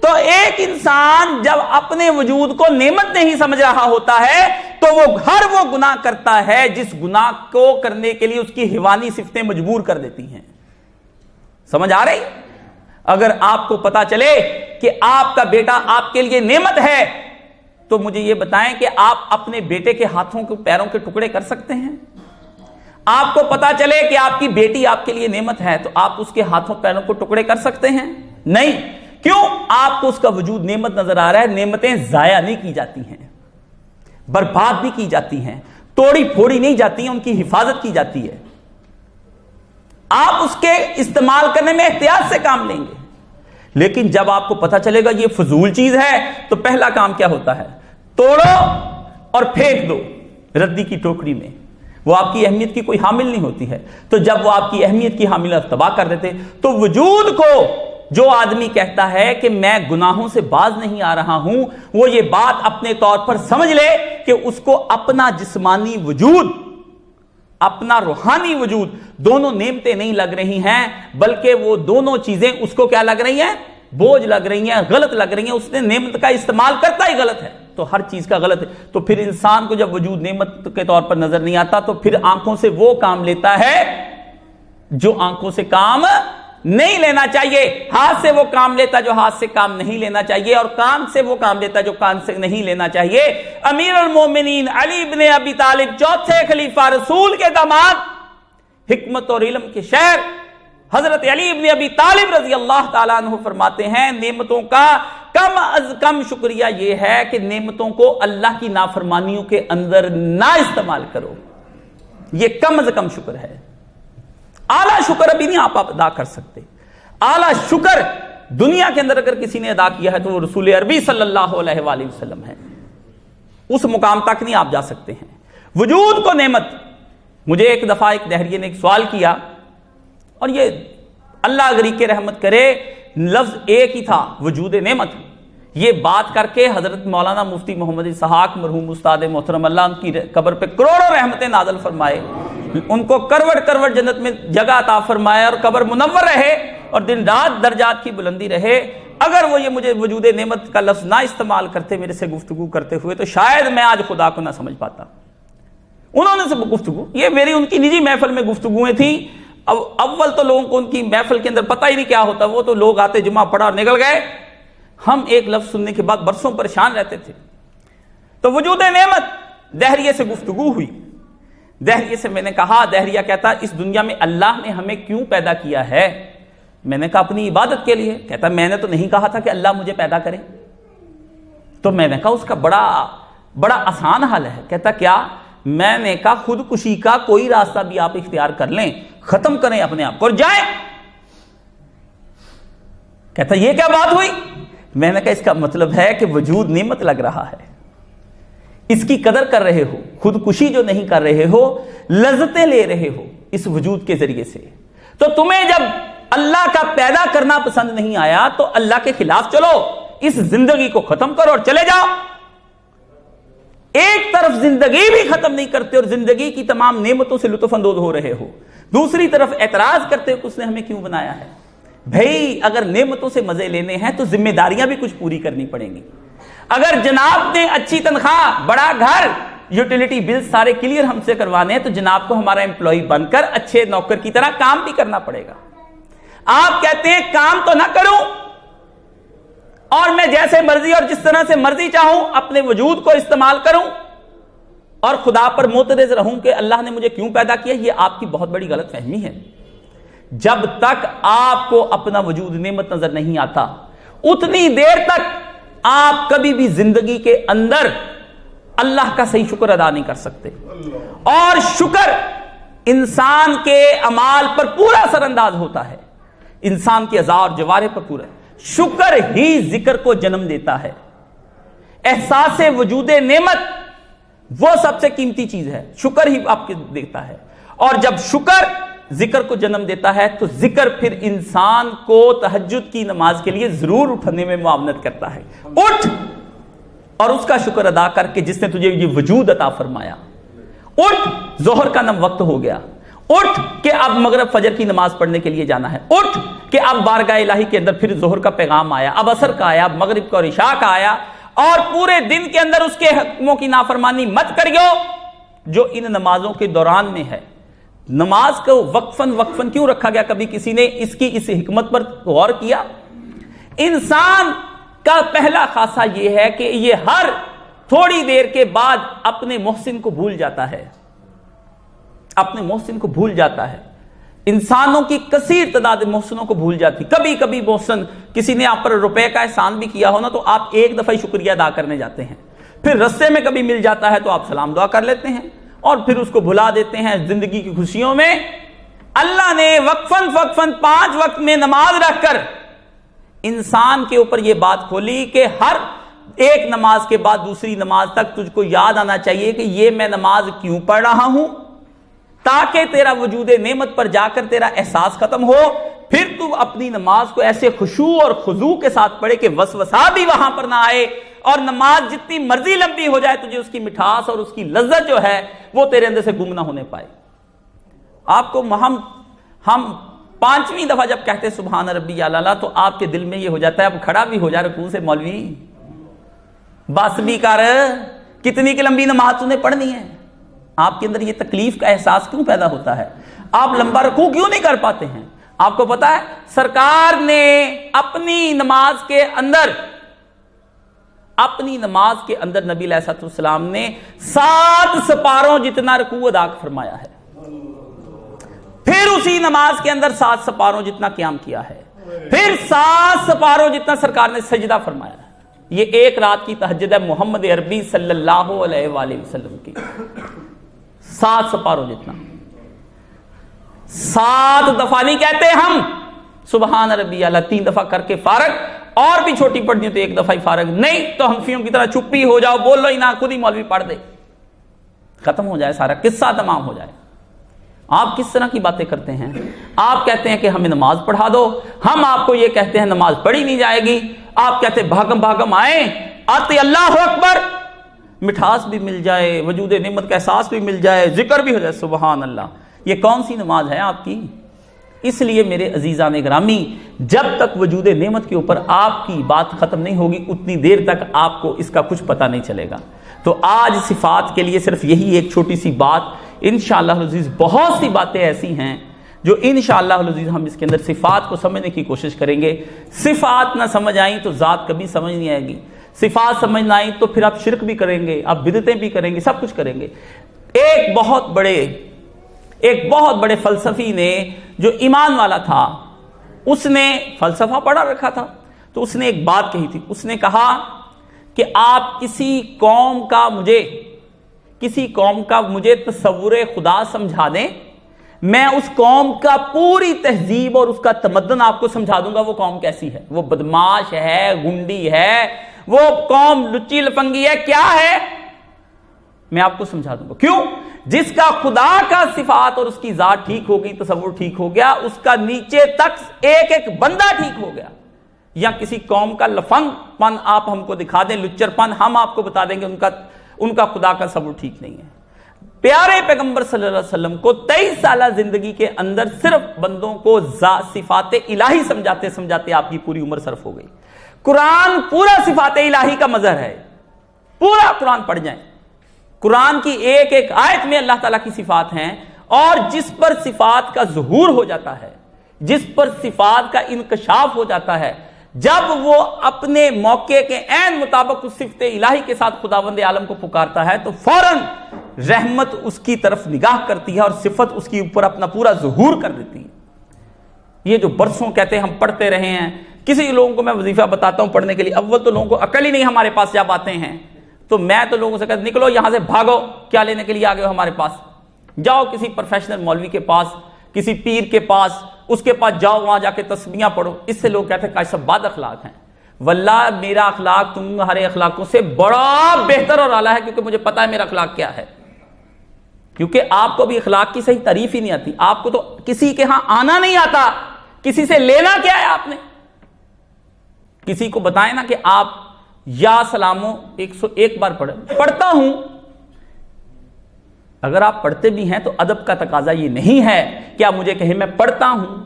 تو ایک انسان جب اپنے وجود کو نعمت نہیں سمجھ رہا ہوتا ہے تو وہ گناہ کرتا ہے جس گناہ کو کرنے کے لیے اس کی حیوانی صفتیں مجبور کر دیتی ہیں. سمجھ آ رہی؟ اگر آپ کو پتا چلے کہ آپ کا بیٹا آپ کے لیے نعمت ہے تو مجھے یہ بتائیں کہ آپ اپنے بیٹے کے ہاتھوں کے پیروں کے ٹکڑے کر سکتے ہیں؟ آپ کو پتا چلے کہ آپ کی بیٹی آپ کے لیے نعمت ہے تو آپ اس کے ہاتھوں پیروں کو ٹکڑے کر سکتے ہیں؟ نہیں. کیوں؟ آپ کو اس کا وجود نعمت نظر آ رہا ہے. نعمتیں ضائع نہیں کی جاتی ہیں، برباد نہیں کی جاتی ہیں، توڑی پھوڑی نہیں جاتی ہیں، ان کی حفاظت کی جاتی ہے. آپ اس کے استعمال کرنے میں احتیاط سے کام لیں گے. لیکن جب آپ کو پتہ چلے گا یہ فضول چیز ہے تو پہلا کام کیا ہوتا ہے؟ توڑو اور پھینک دو ردی کی ٹوکری میں. وہ آپ کی اہمیت کی کوئی حامل نہیں ہوتی ہے. تو جب وہ آپ کی اہمیت کی حامل تباہ کر دیتے، تو وجود کو جو آدمی کہتا ہے کہ میں گناہوں سے باز نہیں آ رہا ہوں، وہ یہ بات اپنے طور پر سمجھ لے کہ اس کو اپنا جسمانی وجود، اپنا روحانی وجود، دونوں نعمتیں نہیں لگ رہی ہیں، بلکہ وہ دونوں چیزیں اس کو کیا لگ رہی ہیں؟ بوجھ لگ رہی ہیں، غلط لگ رہی ہیں. اس نے نعمت کا استعمال کرتا ہی غلط ہے، تو ہر چیز کا غلط ہے. تو پھر انسان کو جب وجود نعمت کے طور پر نظر نہیں آتا تو پھر آنکھوں سے وہ کام لیتا ہے جو آنکھوں سے کام نہیں لینا چاہیے، ہاتھ سے وہ کام لیتا جو ہاتھ سے کام نہیں لینا چاہیے، اور کان سے وہ کام لیتا جو کان سے نہیں لینا چاہیے. امیر المومنین علی بن ابی طالب، چوتھے خلیفہ رسول کے داماد، حکمت اور علم کے شہر حضرت علی بن ابی طالب رضی اللہ تعالیٰ عنہ فرماتے ہیں نعمتوں کا کم از کم شکریہ یہ ہے کہ نعمتوں کو اللہ کی نافرمانیوں کے اندر نہ استعمال کرو. یہ کم از کم شکر ہے. اعلیٰ شکر ابھی نہیں آپ ادا کر سکتے. اعلیٰ شکر دنیا کے اندر اگر کسی نے ادا کیا ہے تو وہ رسول عربی صلی اللہ علیہ وآلہ وسلم ہے. اس مقام تک نہیں آپ جا سکتے ہیں. وجود کو نعمت. مجھے ایک دفعہ ایک دہریے نے ایک سوال کیا، اور یہ اللہ غری کے رحمت کرے لفظ ایک ہی تھا، وجود نعمت. یہ بات کر کے حضرت مولانا مفتی محمد اسحاق مرحوم استاد محترم، اللہ ان کی قبر پہ کروڑوں رحمتیں نازل فرمائے، ان کو کروڑ کروڑ جنت میں جگہ عطا فرمائے اور قبر منور رہے اور دن رات درجات کی بلندی رہے. اگر وہ یہ مجھے وجود نعمت کا لفظ نہ استعمال کرتے میرے سے گفتگو کرتے ہوئے تو شاید میں آج خدا کو نہ سمجھ پاتا. انہوں نے سے گفتگو، یہ میری ان کی نجی محفل میں گفتگویں تھیں. اول تو لوگوں کو ان کی محفل کے اندر پتہ ہی نہیں کیا ہوتا، وہ تو لوگ آتے جمعہ پڑھا اور نکل گئے. ہم ایک لفظ سننے کے بعد برسوں پریشان رہتے تھے. تو وجود نعمت، دہریے سے گفتگو ہوئی. دہریے سے میں نے کہا، دہریہ کہتا اس دنیا میں اللہ نے ہمیں کیوں پیدا کیا ہے؟ میں نے کہا اپنی عبادت کے لیے. کہتا میں نے تو نہیں کہا تھا کہ اللہ مجھے پیدا کرے. تو میں نے کہا اس کا بڑا آسان حل ہے. کہتا کیا؟ میں نے کہا خودکشی کا کوئی راستہ بھی آپ اختیار کر لیں، ختم کریں اپنے آپ کو اور جائیں. کہتا یہ کیا بات ہوئی؟ میں نے کہا اس کا مطلب ہے کہ وجود نعمت لگ رہا ہے، اس کی قدر کر رہے ہو، خودکشی جو نہیں کر رہے ہو، لذتیں لے رہے ہو اس وجود کے ذریعے سے. تو تمہیں جب اللہ کا پیدا کرنا پسند نہیں آیا تو اللہ کے خلاف چلو، اس زندگی کو ختم کرو اور چلے جاؤ. ایک طرف زندگی بھی ختم نہیں کرتے اور زندگی کی تمام نعمتوں سے لطف اندوز ہو رہے ہو، دوسری طرف اعتراض کرتے ہو کہ اس نے ہمیں کیوں بنایا ہے. بھئی اگر نعمتوں سے مزے لینے ہیں تو ذمہ داریاں بھی کچھ پوری کرنی پڑیں گی. اگر جناب نے اچھی تنخواہ، بڑا گھر، یوٹیلیٹی بل سارے کلیئر ہم سے کروانے ہیں تو جناب کو ہمارا امپلائی بن کر اچھے نوکر کی طرح کام بھی کرنا پڑے گا. آپ کہتے ہیں کام تو نہ کروں اور میں جیسے مرضی اور جس طرح سے مرضی چاہوں اپنے وجود کو استعمال کروں اور خدا پر معترض رہوں کہ اللہ نے مجھے کیوں پیدا کیا. یہ آپ کی بہت بڑی غلط فہمی ہے. جب تک آپ کو اپنا وجود نعمت نظر نہیں آتا اتنی دیر تک آپ کبھی بھی زندگی کے اندر اللہ کا صحیح شکر ادا نہیں کر سکتے. اور شکر انسان کے اعمال پر پورا اثر انداز ہوتا ہے، انسان کے اعضاء اور جوارح پر پورا. شکر ہی ذکر کو جنم دیتا ہے. احساس وجود نعمت وہ سب سے قیمتی چیز ہے، شکر ہی آپ کے دیتا ہے. اور جب شکر ذکر کو جنم دیتا ہے تو ذکر پھر انسان کو تہجد کی نماز کے لیے ضرور اٹھنے میں معاونت کرتا ہے. اٹھ اور اس کا شکر ادا کر کے جس نے تجھے یہ وجود عطا فرمایا. اٹھ، ظہر کا وقت ہو گیا. اٹھ کہ اب مغرب فجر کی نماز پڑھنے کے لیے جانا ہے. اٹھ کہ اب بارگاہ الہی کے اندر پھر ظہر کا پیغام آیا، اب عصر کا آیا، اب مغرب کا اور عشاء کا آیا. اور پورے دن کے اندر اس کے حکموں کی نافرمانی مت کریو جو ان نمازوں کے دوران میں ہے. نماز کو وقفاً کیوں رکھا گیا؟ کبھی کسی نے اس حکمت پر غور کیا؟ انسان کا پہلا خاصہ یہ ہے کہ یہ ہر تھوڑی دیر کے بعد اپنے محسن کو بھول جاتا ہے، اپنے محسن کو بھول جاتا ہے. انسانوں کی کثیر تعداد محسنوں کو بھول جاتی. کبھی کبھی محسن کسی نے آپ پر روپے کا احسان بھی کیا ہو نا تو آپ ایک دفعہ شکریہ ادا کرنے جاتے ہیں، پھر رستے میں کبھی مل جاتا ہے تو آپ سلام دعا کر لیتے ہیں اور پھر اس کو بھلا دیتے ہیں زندگی کی خوشیوں میں. اللہ نے وقفاً 5 وقت میں نماز رکھ کر انسان کے اوپر یہ بات کھولی کہ ہر ایک نماز کے بعد دوسری نماز تک تجھ کو یاد آنا چاہیے کہ یہ میں نماز کیوں پڑھ رہا ہوں، تاکہ تیرا وجود نعمت پر جا کر تیرا احساس ختم ہو، پھر تو اپنی نماز کو ایسے خشوع اور خضوع کے ساتھ پڑھے کہ وسوسہ بھی وہاں پر نہ آئے، اور نماز جتنی مرضی لمبی ہو جائے تجھے اس کی مٹھاس اور اس کی لذت جو ہے وہ تیرے اندر سے گم نہ ہونے پائے۔ آپ کو ہم 5ویں دفعہ جب کہتے سبحان ربی الاعلیٰ تو آپ کے دل میں یہ ہو جاتا ہے اب کھڑا بھی ہو جا رکوع سے، مولوی بس بھی کر، کتنی کی لمبی نماز تُو نے پڑھنی ہے؟ آپ کے اندر یہ تکلیف کا احساس کیوں پیدا ہوتا ہے؟ آپ لمبا رکوع کیوں نہیں کر پاتے ہیں؟ آپ کو پتا ہے سرکار نے اپنی نماز کے اندر نبی علیہ السلام نے 7 سپاروں جتنا رکوع ادا فرمایا ہے، پھر اسی نماز کے اندر 7 سپاروں جتنا قیام کیا ہے، پھر 7 سپاروں جتنا سرکار نے سجدہ فرمایا ہے۔ یہ ایک رات کی تہجد ہے محمد عربی صلی اللہ علیہ وآلہ وسلم کی، 7 سپاروں جتنا۔ 7 دفعہ نہیں کہتے ہم سبحان ربی اعلیٰ 3 دفعہ کر کے فارغ، اور بھی چھوٹی پڑھنی تو 1 دفعہ ہی فارغ، نہیں تو حنفیوں کی طرح چپ ہی ہو جاؤ، بولو ہی نہ، خود ہی مولوی پڑھ دے، ختم ہو جائے سارا قصہ، تمام ہو جائے۔ آپ کس طرح کی باتیں کرتے ہیں؟ آپ کہتے ہیں کہ ہمیں نماز پڑھا دو، ہم آپ کو یہ کہتے ہیں نماز پڑھی نہیں جائے گی، آپ کہتے ہیں بھاگم آئیں آتے اللہ اکبر، مٹھاس بھی مل جائے، وجود نعمت کا احساس بھی مل جائے، ذکر بھی ہو جائے سبحان اللہ۔ یہ کون سی نماز ہے آپ کی؟ اس لیے میرے عزیزان گرامی، جب تک وجود نعمت کے اوپر آپ کی بات ختم نہیں ہوگی اتنی دیر تک آپ کو اس کا کچھ پتہ نہیں چلے گا۔ تو آج صفات کے لیے صرف یہی ایک چھوٹی سی بات، انشاءاللہ العزیز بہت سی باتیں ایسی ہیں جو انشاءاللہ العزیز ہم اس کے اندر صفات کو سمجھنے کی کوشش کریں گے۔ صفات نہ سمجھ آئیں تو ذات کبھی سمجھ نہیں آئے گی، صفات سمجھ نہ آئیں تو پھر آپ شرک بھی کریں گے، آپ بدعتیں بھی کریں گے، سب کچھ کریں گے۔ ایک بہت بڑے فلسفی نے جو ایمان والا تھا، اس نے فلسفہ پڑھا رکھا تھا، تو اس نے ایک بات کہی تھی، اس نے کہا کہ آپ کسی قوم کا مجھے تصور خدا سمجھا دیں، میں اس قوم کا پوری تہذیب اور اس کا تمدن آپ کو سمجھا دوں گا وہ قوم کیسی ہے، وہ بدماش ہے، گنڈی ہے، وہ قوم لچی لفنگی ہے، کیا ہے، میں آپ کو سمجھا دوں گا۔ کیوں؟ جس کا خدا کا صفات اور اس کی ذات ٹھیک ہو گئی، تصور ٹھیک ہو گیا، اس کا نیچے تک ایک ایک بندہ ٹھیک ہو گیا۔ یا کسی قوم کا لفنگ پن آپ ہم کو دکھا دیں، لچر پن، ہم آپ کو بتا دیں گے ان کا خدا کا تصور ٹھیک نہیں ہے۔ پیارے پیغمبر صلی اللہ علیہ وسلم کو 23 سالہ زندگی کے اندر صرف بندوں کو صفات الہی سمجھاتے سمجھاتے آپ کی پوری عمر صرف ہو گئی۔ قرآن پورا صفات الہی کا مظہر ہے، پورا قرآن پڑھ جائیں، قرآن کی ایک ایک آیت میں اللہ تعالیٰ کی صفات ہیں، اور جس پر صفات کا ظہور ہو جاتا ہے، جس پر صفات کا انکشاف ہو جاتا ہے، جب وہ اپنے موقع کے عین مطابق اس صفت الہی کے ساتھ خداوند عالم کو پکارتا ہے تو فوراً رحمت اس کی طرف نگاہ کرتی ہے اور صفت اس کی اوپر اپنا پورا ظہور کر دیتی ہے۔ یہ جو برسوں کہتے ہیں ہم پڑھتے رہے ہیں، کسی لوگوں کو میں وظیفہ بتاتا ہوں پڑھنے کے لیے، اول تو لوگوں کو عقل ہی نہیں ہمارے پاس جب آتے ہیں، تو میں تو لوگوں سے کہتا نکلو یہاں سے، بھاگو، کیا لینے کے لیے آ گئے ہو ہمارے پاس، جاؤ کسی پروفیشنل مولوی کے پاس، کسی پیر کے پاس، اس کے پاس جاؤ، وہاں جا کے تسبیحاں پڑھو۔ اس سے لوگ کہتے ہیں کہ سب بد اخلاق ہیں۔ واللہ میرا اخلاق تمہارے اخلاقوں سے بڑا بہتر اور اعلیٰ ہے، کیونکہ مجھے پتا ہے میرا اخلاق کیا ہے، کیونکہ آپ کو بھی اخلاق کی صحیح تعریف ہی نہیں آتی، آپ کو تو کسی کے ہاں آنا نہیں آتا، کسی سے لینا کیا ہے آپ نے؟ کسی کو بتائیں نا کہ آپ یا سلامو 101 بار پڑھتا ہوں، اگر آپ پڑھتے بھی ہیں تو ادب کا تقاضا یہ نہیں ہے کہ آپ مجھے کہیں میں پڑھتا ہوں،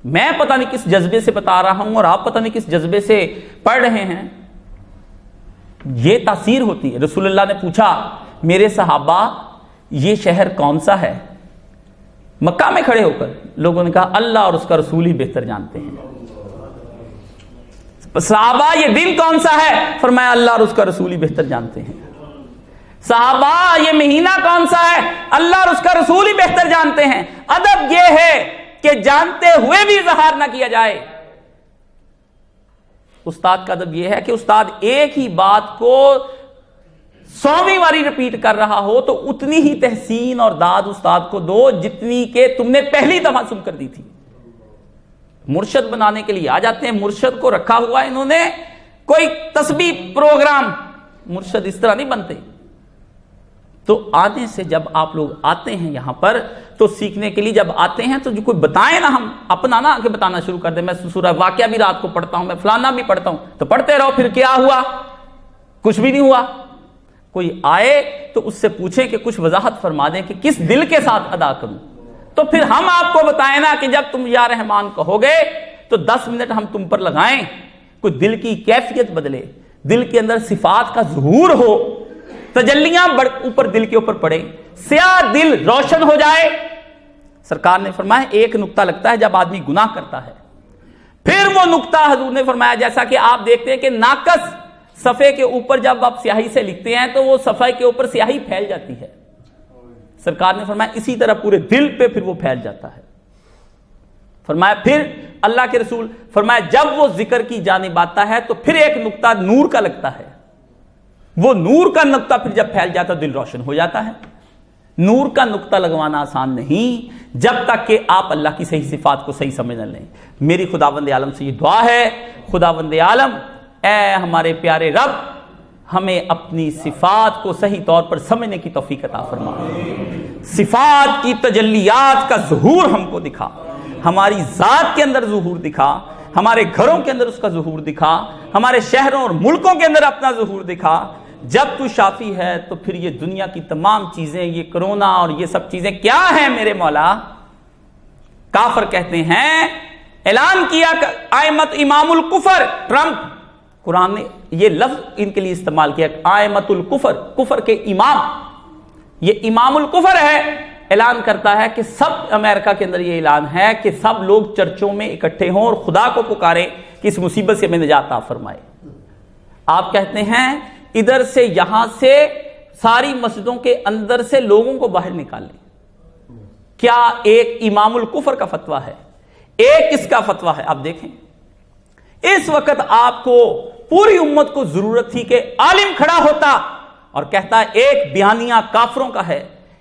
میں پتہ نہیں کس جذبے سے بتا رہا ہوں اور آپ پتہ نہیں کس جذبے سے پڑھ رہے ہیں، یہ تاثیر ہوتی ہے۔ رسول اللہ نے پوچھا میرے صحابہ یہ شہر کون سا ہے؟ مکہ میں کھڑے ہو کر لوگوں نے کہا اللہ اور اس کا رسول ہی بہتر جانتے ہیں۔ صحابہ یہ دن کون سا ہے؟ فرمایا اللہ اور اس کا رسول ہی بہتر جانتے ہیں۔ صحابہ یہ مہینہ کون سا ہے؟ اللہ اور اس کا رسول ہی بہتر جانتے ہیں۔ ادب یہ ہے کہ جانتے ہوئے بھی اظہار نہ کیا جائے۔ استاد کا ادب یہ ہے کہ استاد ایک ہی بات کو 100ویں باری رپیٹ کر رہا ہو تو اتنی ہی تحسین اور داد استاد کو دو جتنی کہ تم نے پہلی دفعہ سن کر دی تھی۔ مرشد بنانے کے لیے آ جاتے ہیں. مرشد کو رکھا ہوا انہوں نے کوئی تسبیح پروگرام. مرشد اس طرح نہیں بنتے. تو آنے سے جب آپ لوگ آتے ہیں یہاں پر تو سیکھنے کے لیے جب آتے ہیں تو جو کوئی بتائیں نا, ہم اپنا نہ آگے بتانا شروع کر دیں. میں سورہ واقعہ بھی رات کو پڑھتا ہوں, میں فلانا بھی پڑھتا ہوں, تو پڑھتے رہو. پھر کیا ہوا؟ کچھ بھی نہیں ہوا. کوئی آئے تو اس سے پوچھیں کہ کچھ وضاحت فرما دیں کہ کس دل کے ساتھ ادا کروں. تو پھر ہم آپ کو بتائیں نا کہ جب تم یا رحمان کہو گے تو 10 منٹ ہم تم پر لگائیں, کوئی دل کی کیفیت بدلے, دل کے اندر صفات کا ظہور ہو, تجلیاں اوپر دل کے اوپر پڑے, سیاہ دل روشن ہو جائے. سرکار نے فرمایا ایک نقطہ لگتا ہے جب آدمی گناہ کرتا ہے, پھر وہ نقطہ حضور نے فرمایا جیسا کہ آپ دیکھتے ہیں کہ ناقص صفحے کے اوپر جب آپ سیاہی سے لکھتے ہیں تو وہ صفحے کے اوپر سیاہی پھیل جاتی ہے. سرکار نے فرمایا اسی طرح پورے دل پہ پھر وہ پھیل جاتا ہے. فرمایا پھر اللہ کے رسول فرمایا جب وہ ذکر کی جانب آتا ہے تو پھر ایک نقطہ نور کا لگتا ہے. وہ نور کا نقطہ پھر جب پھیل جاتا ہے دل روشن ہو جاتا ہے. نور کا نقطہ لگوانا آسان نہیں جب تک کہ آپ اللہ کی صحیح صفات کو صحیح سمجھ نہ لیں. میری خداوند عالم سے یہ دعا ہے, خداوند عالم اے ہمارے پیارے رب, ہمیں اپنی صفات کو صحیح طور پر سمجھنے کی توفیق عطا فرما. صفات کی تجلیات کا ظہور ہم کو دکھا, ہماری ذات کے اندر ظہور دکھا, ہمارے گھروں کے اندر اس کا ظہور دکھا, ہمارے شہروں اور ملکوں کے اندر اپنا ظہور دکھا. جب تو شافی ہے تو پھر یہ دنیا کی تمام چیزیں, یہ کرونا اور یہ سب چیزیں کیا ہیں میرے مولا؟ کافر کہتے ہیں, اعلان کیا آئمت امام الکفر, ٹرمپ, قرآن نے یہ لفظ ان کے لیے استعمال کیا, آئمت الکفر, کفر کے امام, یہ امام الکفر ہے. اعلان کرتا ہے کہ سب امریکہ کے اندر یہ اعلان ہے کہ سب لوگ چرچوں میں اکٹھے ہوں اور خدا کو پکاریں کہ اس مصیبت سے ہمیں نجات عطا فرمائے. آپ کہتے ہیں ادھر سے یہاں سے ساری مسجدوں کے اندر سے لوگوں کو باہر نکالیں. کیا ایک امام الکفر کا فتویٰ ہے, ایک اس کا فتویٰ ہے. آپ دیکھیں اس وقت آپ کو پوری امت کو ضرورت تھی کہ عالم کھڑا ہوتا اور کہتا ہے ایک بیانیہ کافروں کا ہے,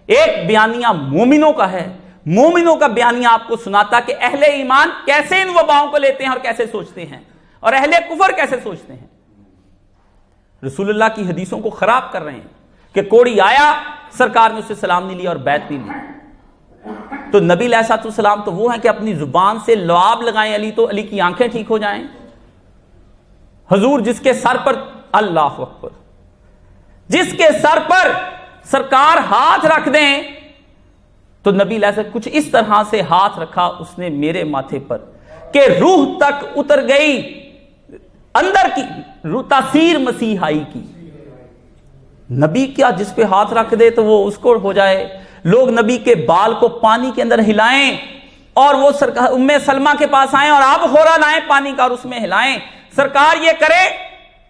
ایک بیانیہ مومنوں کا ہے. مومنوں کا بیانیہ آپ کو سناتا کہ اہل ایمان کیسے ان وباؤں کو لیتے ہیں اور کیسے سوچتے ہیں, اور اہل کفر کیسے سوچتے ہیں. رسول اللہ کی حدیثوں کو خراب کر رہے ہیں کہ کوڑی آیا, سرکار نے اسے سلام نہیں لیا اور بیعت نہیں لی. تو نبی علیہ السلام تو وہ ہیں کہ اپنی زبان سے لعاب لگائیں علی تو علی کی آنکھیں ٹھیک ہو جائیں. حضور جس کے سر پر, اللہ اکبر, جس کے سر پر سرکار ہاتھ رکھ دیں تو نبی علیہ السلام کچھ اس طرح سے ہاتھ رکھا اس نے میرے ماتھے پر کہ روح تک اتر گئی, اندر کی تاثیر مسیحائی کی. نبی کیا جس پہ ہاتھ رکھ دے تو وہ اس کو ہو جائے. لوگ نبی کے بال کو پانی کے اندر ہلائیں اور وہ ام سلمہ کے پاس آئیں اور آب خورا لائیں پانی کا اور اس میں ہلائیں, سرکار یہ کرے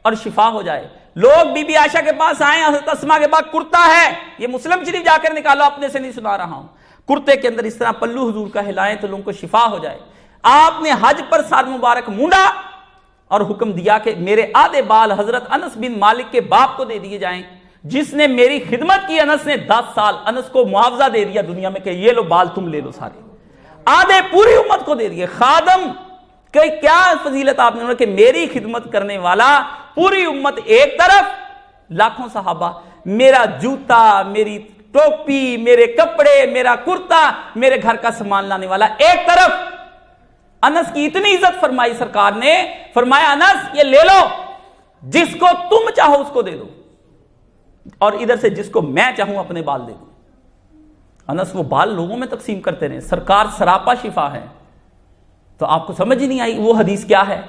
اور شفا ہو جائے. لوگ بی بی عائشہ کے پاس آئیں, حضرت اسماء کے پاس کرتا ہے, یہ مسلم شریف جا کر نکالو, اپنے سے نہیں سنا رہا ہوں, کرتے کے اندر اس طرح پلو حضور کا ہلائیں تو لوگوں کو شفا ہو جائے. آپ نے حج پر سر مبارک مونڈا اور حکم دیا کہ میرے آدھے بال حضرت انس بن مالک کے باپ کو دے دیے جائیں, جس نے میری خدمت کی. انس نے 10 سال انس کو معاوضہ دے دیا دنیا میں کہ یہ لو بال تم لے لو سارے, آدھے پوری امت کو دے دیے. خادم کہ کیا فضیلت آپ نے کہ میری خدمت کرنے والا پوری امت ایک طرف, لاکھوں صحابہ, میرا جوتا, میری ٹوپی, میرے کپڑے, میرا کرتا, میرے گھر کا سامان لانے والا ایک طرف. انس کی اتنی عزت فرمائی سرکار نے, فرمایا انس یہ لے لو, جس کو تم چاہو اس کو دے دو, اور ادھر سے جس کو میں چاہوں اپنے بال دے دو. انس وہ بال لوگوں میں تقسیم کرتے رہے. سرکار سراپا شفا ہے. تو آپ کو سمجھ ہی نہیں آئی وہ حدیث کیا ہے.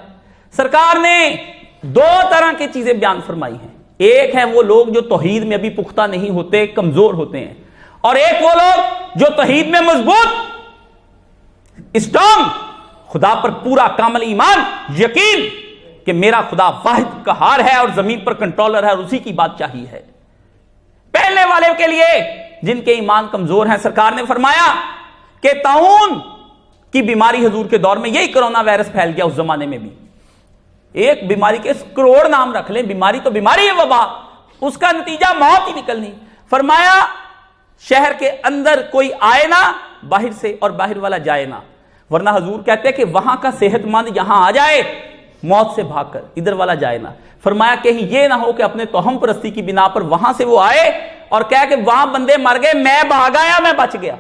سرکار نے 2 طرح کی چیزیں بیان فرمائی ہیں. ایک ہے وہ لوگ جو توحید میں ابھی پختہ نہیں ہوتے, کمزور ہوتے ہیں, اور ایک وہ لوگ جو توحید میں مضبوط, اسٹرانگ, خدا پر پورا کامل ایمان, یقین کہ میرا خدا واحد قہار ہے اور زمین پر کنٹرولر ہے اور اسی کی بادشاہی ہے. پہلے والے کے لیے جن کے ایمان کمزور ہیں, سرکار نے فرمایا کہ طاعون کی بیماری حضور کے دور میں, یہی کرونا وائرس پھیل گیا اس زمانے میں بھی, ایک بیماری کے کروڑ نام رکھ لیں, بیماری تو بیماری ہے, وبا, اس کا نتیجہ موت ہی نکلنی. فرمایا شہر کے اندر کوئی آئے نہ باہر سے اور باہر والا جائے نہ, ورنہ حضور کہتے ہیں کہ وہاں کا صحت مند یہاں آ جائے موت سے بھاگ کر، ادھر والا جائے نہ۔ فرمایا کہیں یہ نہ ہو کہ اپنے توہم پرستی کی بنا پر وہاں سے وہ آئے اور کہے کہ وہاں بندے مر گئے، میں بھاگ آیا، میں بچ گیا۔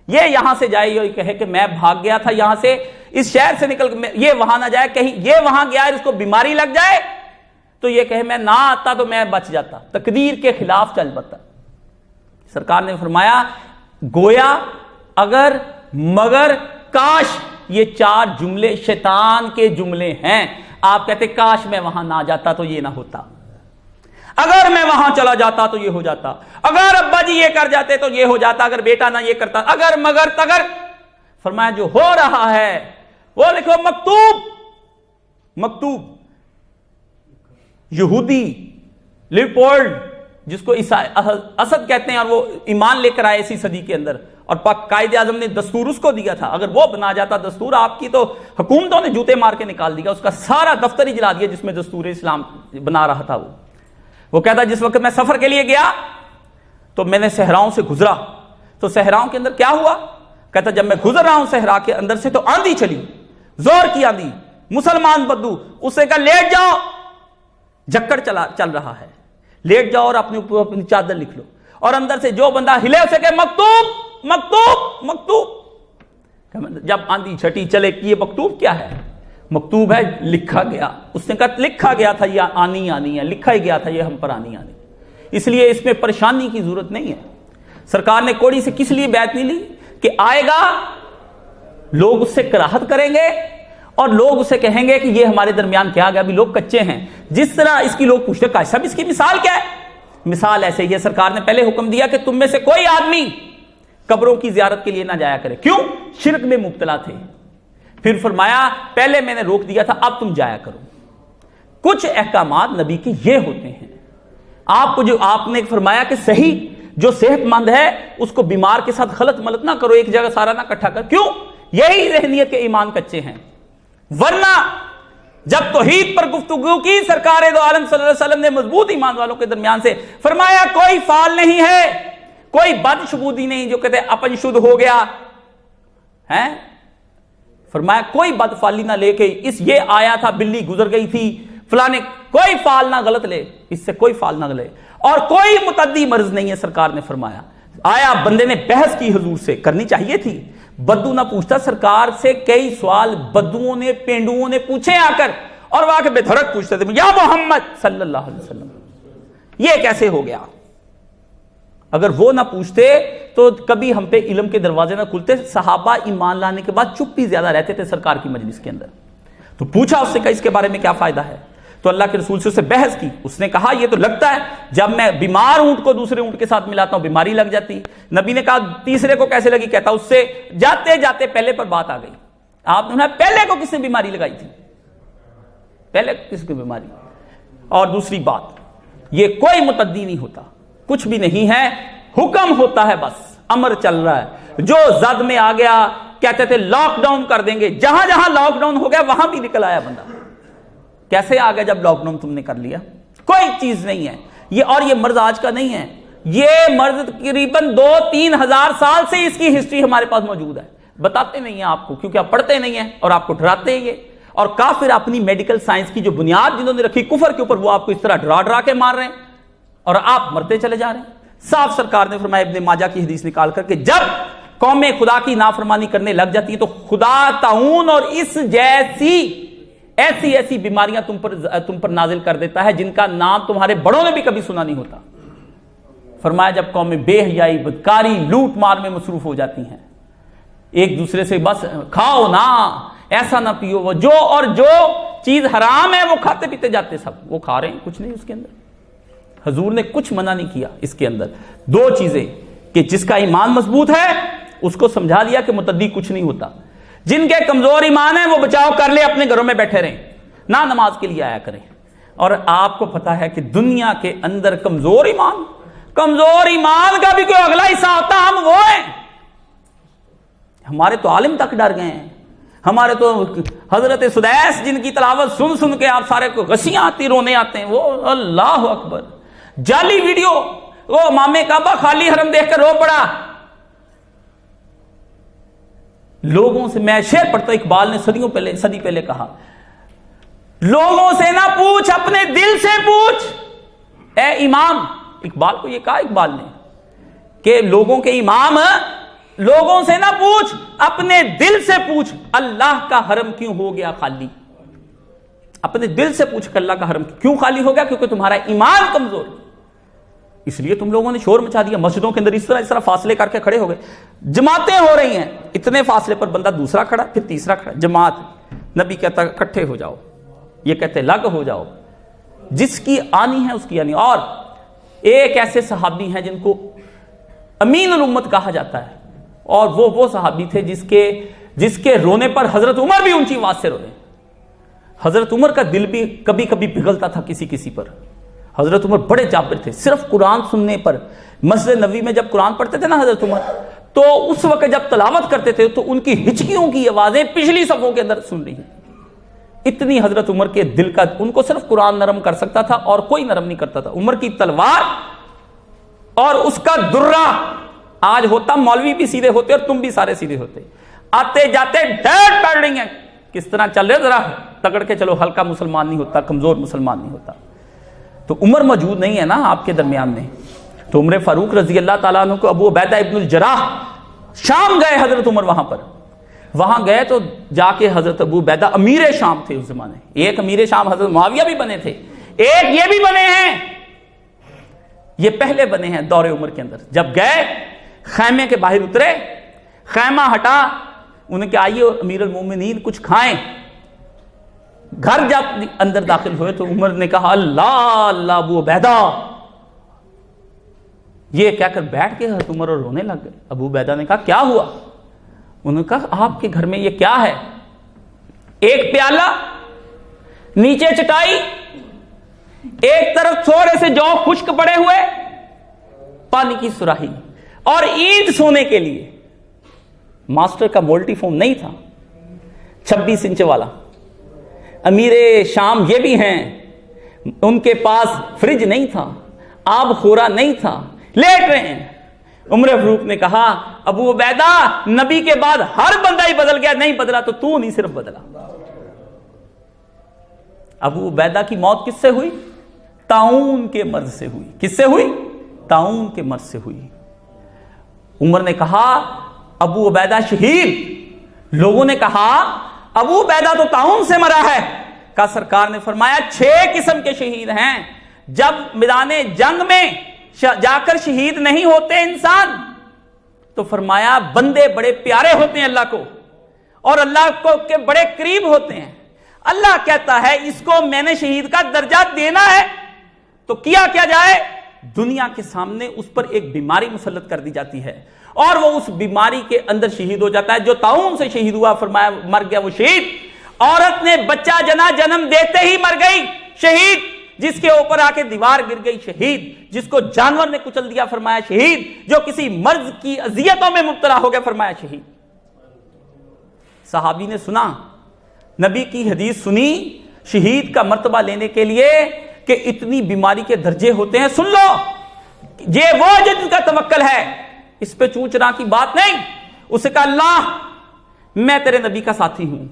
یہ یہاں سے جائے یہ کہے کہ میں بھاگ گیا تھا یہاں سے، اس شہر سے نکل کے، یہ وہاں نہ جائے، کہیں یہ وہاں گیا ہے اس کو بیماری لگ جائے تو یہ کہے میں نہ آتا تو میں بچ جاتا، تقدیر کے خلاف چل پڑتا۔ سرکار نے فرمایا گویا، اگر، مگر، کاش، یہ 4 جملے شیطان کے جملے ہیں۔ آپ کہتے کاش میں وہاں نہ جاتا تو یہ نہ ہوتا، اگر میں وہاں چلا جاتا تو یہ ہو جاتا، اگر ابا جی یہ کر جاتے تو یہ ہو جاتا، اگر بیٹا نہ یہ کرتا، اگر، مگر، تگر۔ فرمایا جو ہو رہا ہے وہ لکھو مکتوب، مکتوب۔ یہودی لیوپولڈ جس کو اسد کہتے ہیں اور وہ ایمان لے کر آئے اسی صدی کے اندر، اور پاک قائد اعظم نے دستور اس کو دیا تھا، اگر وہ بنا جاتا دستور، آپ کی تو حکومتوں نے جوتے مار کے نکال دیا، اس کا سارا دفتر ہی جلا دیا جس میں دستور اسلام بنا رہا تھا۔ وہ کہتا جس وقت میں سفر کے لیے گیا تو میں نے صحراؤں سے گزرا، تو صحراؤں کے اندر کیا ہوا؟ کہتا جب میں گزر رہا ہوں صحرا کے اندر سے تو آندھی چلی، زور کی آندھی، مسلمان بدو، اس نے کہا لیٹ جاؤ، جکڑ چل رہا ہے، لیٹ جاؤ اور اپنے اوپر اپنی چادر لکھ لو، اور اندر سے جو بندہ ہلے اسے کہ مکتوب، مکتوب، مکتوب۔ جب آندھی چھٹی چلے کہ یہ مکتوب کیا ہے؟ مکتوب ہے لکھا گیا۔ اس نے کہا لکھا گیا تھا یہ آنی آنی ہے، لکھا ہی گیا تھا یہ ہم پر آنی آنی، اس لیے اس میں پریشانی کی ضرورت نہیں ہے۔ سرکار نے کوڑی سے کس لیے بیعت نہیں لی کہ آئے گا، لوگ اس سے کراہت کریں گے اور لوگ اسے کہیں گے کہ یہ ہمارے درمیان کیا گیا، ابھی لوگ کچے ہیں۔ جس طرح اس کی لوگ پوچھتے کہ صاحب اس کی مثال کیا ہے؟ مثال ایسے ہی ہے، سرکار نے پہلے حکم دیا کہ تم میں سے کوئی آدمی قبروں کی زیارت کے لیے نہ جایا کرے، کیوں؟ شرک میں مبتلا تھے۔ پھر فرمایا پہلے میں نے روک دیا تھا اب تم جایا کرو۔ کچھ احکامات نبی کے یہ ہوتے ہیں، آپ کو جو آپ نے فرمایا کہ صحیح جو صحت مند ہے اس کو بیمار کے ساتھ خلط ملط نہ کرو، ایک جگہ سارا نہ اکٹھا کر، کیوں؟ یہی ذہنیت کے ایمان کچے ہیں۔ ورنہ جب توحید پر گفتگو کی سرکار دو عالم صلی اللہ علیہ وسلم نے مضبوط ایمان والوں کے درمیان سے فرمایا کوئی فال نہیں ہے، کوئی بد شبودی نہیں جو کہتے اپن شدھ ہو گیا ہے، فرمایا کوئی بد فالی نہ لے کے یہ آیا تھا بلی گزر گئی تھی فلانے، کوئی فال نہ غلط لے، اس سے کوئی فال نہ لے، اور کوئی متعدی مرض نہیں ہے۔ سرکار نے فرمایا آیا بندے نے بحث کی حضور سے، کرنی چاہیے تھی، بدو نہ پوچھتا، سرکار سے کئی سوال بدوؤں نے پینڈوؤں نے پوچھے آ کر، اور وہ آ کے بے دھڑک پوچھتے تھے یا محمد صلی اللہ علیہ وسلم یہ کیسے ہو گیا؟ اگر وہ نہ پوچھتے تو کبھی ہم پہ علم کے دروازے نہ کھلتے۔ صحابہ ایمان لانے کے بعد چپ ہی زیادہ رہتے تھے سرکار کی مجلس کے اندر۔ تو پوچھا اس سے کہ اس کے بارے میں کیا فائدہ ہے، تو اللہ کے رسول سے اسے بحث کی، اس نے کہا یہ تو لگتا ہے جب میں بیمار اونٹ کو دوسرے اونٹ کے ساتھ ملاتا ہوں بیماری لگ جاتی۔ نبی نے کہا تیسرے کو کیسے لگی؟ کہتا اس سے جاتے جاتے پہلے پر بات آ گئی۔ آپ نے پہلے کو کس نے بیماری لگائی تھی؟ پہلے کس کو بیماری؟ اور دوسری بات یہ کوئی متعدی نہیں ہوتا، کچھ بھی نہیں ہے، حکم ہوتا ہے، بس امر چل رہا ہے۔ جو زد میں آ گیا کہتے تھے لاک ڈاؤن کر دیں گے، جہاں جہاں لاک ڈاؤن ہو گیا وہاں بھی نکل آیا بندہ۔ کیسے آ گیا جب لاک ڈاؤن تم نے کر لیا؟ کوئی چیز نہیں ہے یہ، اور یہ مرض آج کا نہیں ہے، یہ مرض تقریباً 2-3 ہزار سال سے اس کی ہسٹری ہمارے پاس موجود ہے، بتاتے نہیں ہیں آپ کو کیونکہ آپ پڑھتے نہیں ہیں اور آپ کو ڈراتے ہیں یہ، اور کافر اپنی میڈیکل سائنس کی جو بنیاد جنہوں نے رکھی کفر کے اوپر وہ آپ کو اس طرح ڈرا ڈرا کے مار رہے ہیں اور آپ مرتے چلے جا رہے ہیں۔ صاف سرکار نے فرمایا ابن ماجہ کی حدیث نکال کر کہ جب قوم خدا کی نافرمانی کرنے لگ جاتی ہے تو خدا طاعون اور اس جیسی ایسی بیماریاں تم پر نازل کر دیتا ہے جن کا نام تمہارے بڑوں نے بھی کبھی سنا نہیں ہوتا۔ فرمایا جب قومیں بے حیائی، بدکاری، لوٹ مار میں مصروف ہو جاتی ہیں، ایک دوسرے سے بس کھاؤ نہ، ایسا نہ پیو، وہ جو چیز حرام ہے وہ کھاتے پیتے جاتے، سب وہ کھا رہے ہیں، کچھ نہیں اس کے اندر۔ حضور نے کچھ منع نہیں کیا اس کے اندر، 2 چیزیں کہ جس کا ایمان مضبوط ہے اس کو سمجھا دیا کہ متعدی کچھ نہیں ہوتا، جن کے کمزور ایمان ہیں وہ بچاؤ کر لے، اپنے گھروں میں بیٹھے رہیں، نہ نماز کے لیے آیا کریں۔ اور آپ کو پتا ہے کہ دنیا کے اندر کمزور ایمان کا بھی کوئی اگلا حصہ ہوتا، ہم وہ ہیں۔ ہمارے تو عالم تک ڈر گئے ہیں، ہمارے تو حضرت سدیس جن کی تلاوت سن کے آپ سارے کو غشیاں آتی، رونے آتے ہیں، وہ اللہ اکبر، جعلی ویڈیو، وہ امام کعبہ خالی حرم دیکھ کر رو پڑا، لوگوں سے، میں شعر پڑھتا ہوں، اقبال نے صدی پہلے کہا، لوگوں سے نہ پوچھ اپنے دل سے پوچھ اے امام. اقبال کو یہ کہا اقبال نے کہ لوگوں کے امام، لوگوں سے نہ پوچھ اپنے دل سے پوچھ اللہ کا حرم کیوں ہو گیا خالی. اپنے دل سے پوچھ کہ اللہ کا حرم کیوں خالی ہو گیا؟ کیونکہ تمہارا ایمان کمزور، اس لیے تم لوگوں نے شور مچا دیا. مسجدوں کے اندر اس طرح فاصلے کر کے کھڑے ہو گئے، جماعتیں ہو رہی ہیں، اتنے فاصلے پر بندہ دوسرا کھڑا پھر تیسرا کھڑا، جماعت. نبی کہتا اکٹھے ہو جاؤ، یہ کہتے لگ ہو جاؤ، جس کی آنی ہے اس کی آنی. اور ایک ایسے صحابی ہیں جن کو امین الامت کہا جاتا ہے، اور وہ صحابی تھے جس کے رونے پر حضرت عمر بھی اونچی آواز سے روئے. حضرت عمر کا دل بھی کبھی کبھی پگھلتا تھا کسی پر. حضرت عمر بڑے جابر تھے، صرف قرآن سننے پر. مسجد نبوی میں جب قرآن پڑھتے تھے نا حضرت عمر، تو اس وقت جب تلاوت کرتے تھے تو ان کی ہچکیوں کی آوازیں پچھلی صفوں کے اندر سن رہی ہیں. اتنی حضرت عمر کے دل کا، ان کو صرف قرآن نرم کر سکتا تھا اور کوئی نرم نہیں کرتا تھا. عمر کی تلوار اور اس کا درہ آج ہوتا، مولوی بھی سیدھے ہوتے اور تم بھی سارے سیدھے ہوتے. آتے جاتے ڈھیر پڑ رہی ہیں، کس طرح چل رہے، ذرا تکڑ کے چلو، ہلکا مسلمان نہیں ہوتا، کمزور مسلمان نہیں ہوتا. تو عمر موجود نہیں ہے نا آپ کے درمیان میں. تو عمر فاروق رضی اللہ تعالیٰ عنہ کو ابو عبیدہ ابن الجراح، شام گئے حضرت عمر وہاں گئے تو جا کے حضرت ابو عبیدہ امیر شام تھے اس زمانے. ایک امیر شام حضرت معاویہ بھی بنے تھے، ایک یہ بھی بنے ہیں، یہ پہلے بنے ہیں دور عمر کے اندر. جب گئے خیمے کے باہر اترے، خیمہ ہٹا، انہیں کہ آئیے امیر المومنین کچھ کھائیں. گھر جب اندر داخل ہوئے تو عمر نے کہا اللہ اللہ ابو عبیدہ، یہ کہہ کر بیٹھ کے حضرت عمر اور رونے لگ گئے. ابو عبیدہ نے کہا کیا ہوا؟ انہوں نے کہا آپ کے گھر میں یہ کیا ہے؟ ایک پیالہ، نیچے چٹائی، ایک طرف تھوڑے سے جو خشک پڑے ہوئے، پانی کی سراہی، اور اینٹ سونے کے لیے. ماسٹر کا مولٹی فون نہیں تھا 26 انچ والا. امیر شام یہ بھی ہیں، ان کے پاس فریج نہیں تھا، آب خورا نہیں تھا، لیٹ رہے ہیں. عمر فاروق نے کہا ابو عبیدہ نبی کے بعد ہر بندہ ہی بدل گیا، نہیں بدلا تو نہیں صرف بدلا. ابو عبیدہ کی موت کس سے ہوئی؟ طاعون کے مرض سے ہوئی. کس سے ہوئی؟ طاعون کے مرض سے ہوئی. عمر نے کہا ابو عبیدہ شہید. لوگوں نے کہا ابو عبیدہ تو طاعون سے مرا ہے. کا سرکار نے فرمایا 6 قسم کے شہید ہیں. جب میدان جنگ میں جا کر شہید نہیں ہوتے انسان تو فرمایا بندے بڑے پیارے ہوتے ہیں اللہ کو، اور اللہ کو کے بڑے قریب ہوتے ہیں. اللہ کہتا ہے اس کو میں نے شہید کا درجہ دینا ہے، تو کیا جائے؟ دنیا کے سامنے اس پر ایک بیماری مسلط کر دی جاتی ہے اور وہ اس بیماری کے اندر شہید ہو جاتا ہے. جو طاعون سے شہید ہوا فرمایا مر گیا وہ شہید. عورت نے بچہ جنم دیتے ہی مر گئی، شہید. جس کے اوپر آ کے دیوار گر گئی، شہید. جس کو جانور نے کچل دیا فرمایا شہید. جو کسی مرض کی اذیتوں میں مبتلا ہو گیا فرمایا شہید. صحابی نے سنا، نبی کی حدیث سنی شہید کا مرتبہ لینے کے لیے کہ اتنی بیماری کے درجے ہوتے ہیں. سن لو، یہ وہ جن کا توکل ہے، اس پہ چونچنا کی بات نہیں. اسے کہا اللہ میں تیرے نبی کا ساتھی ہوں.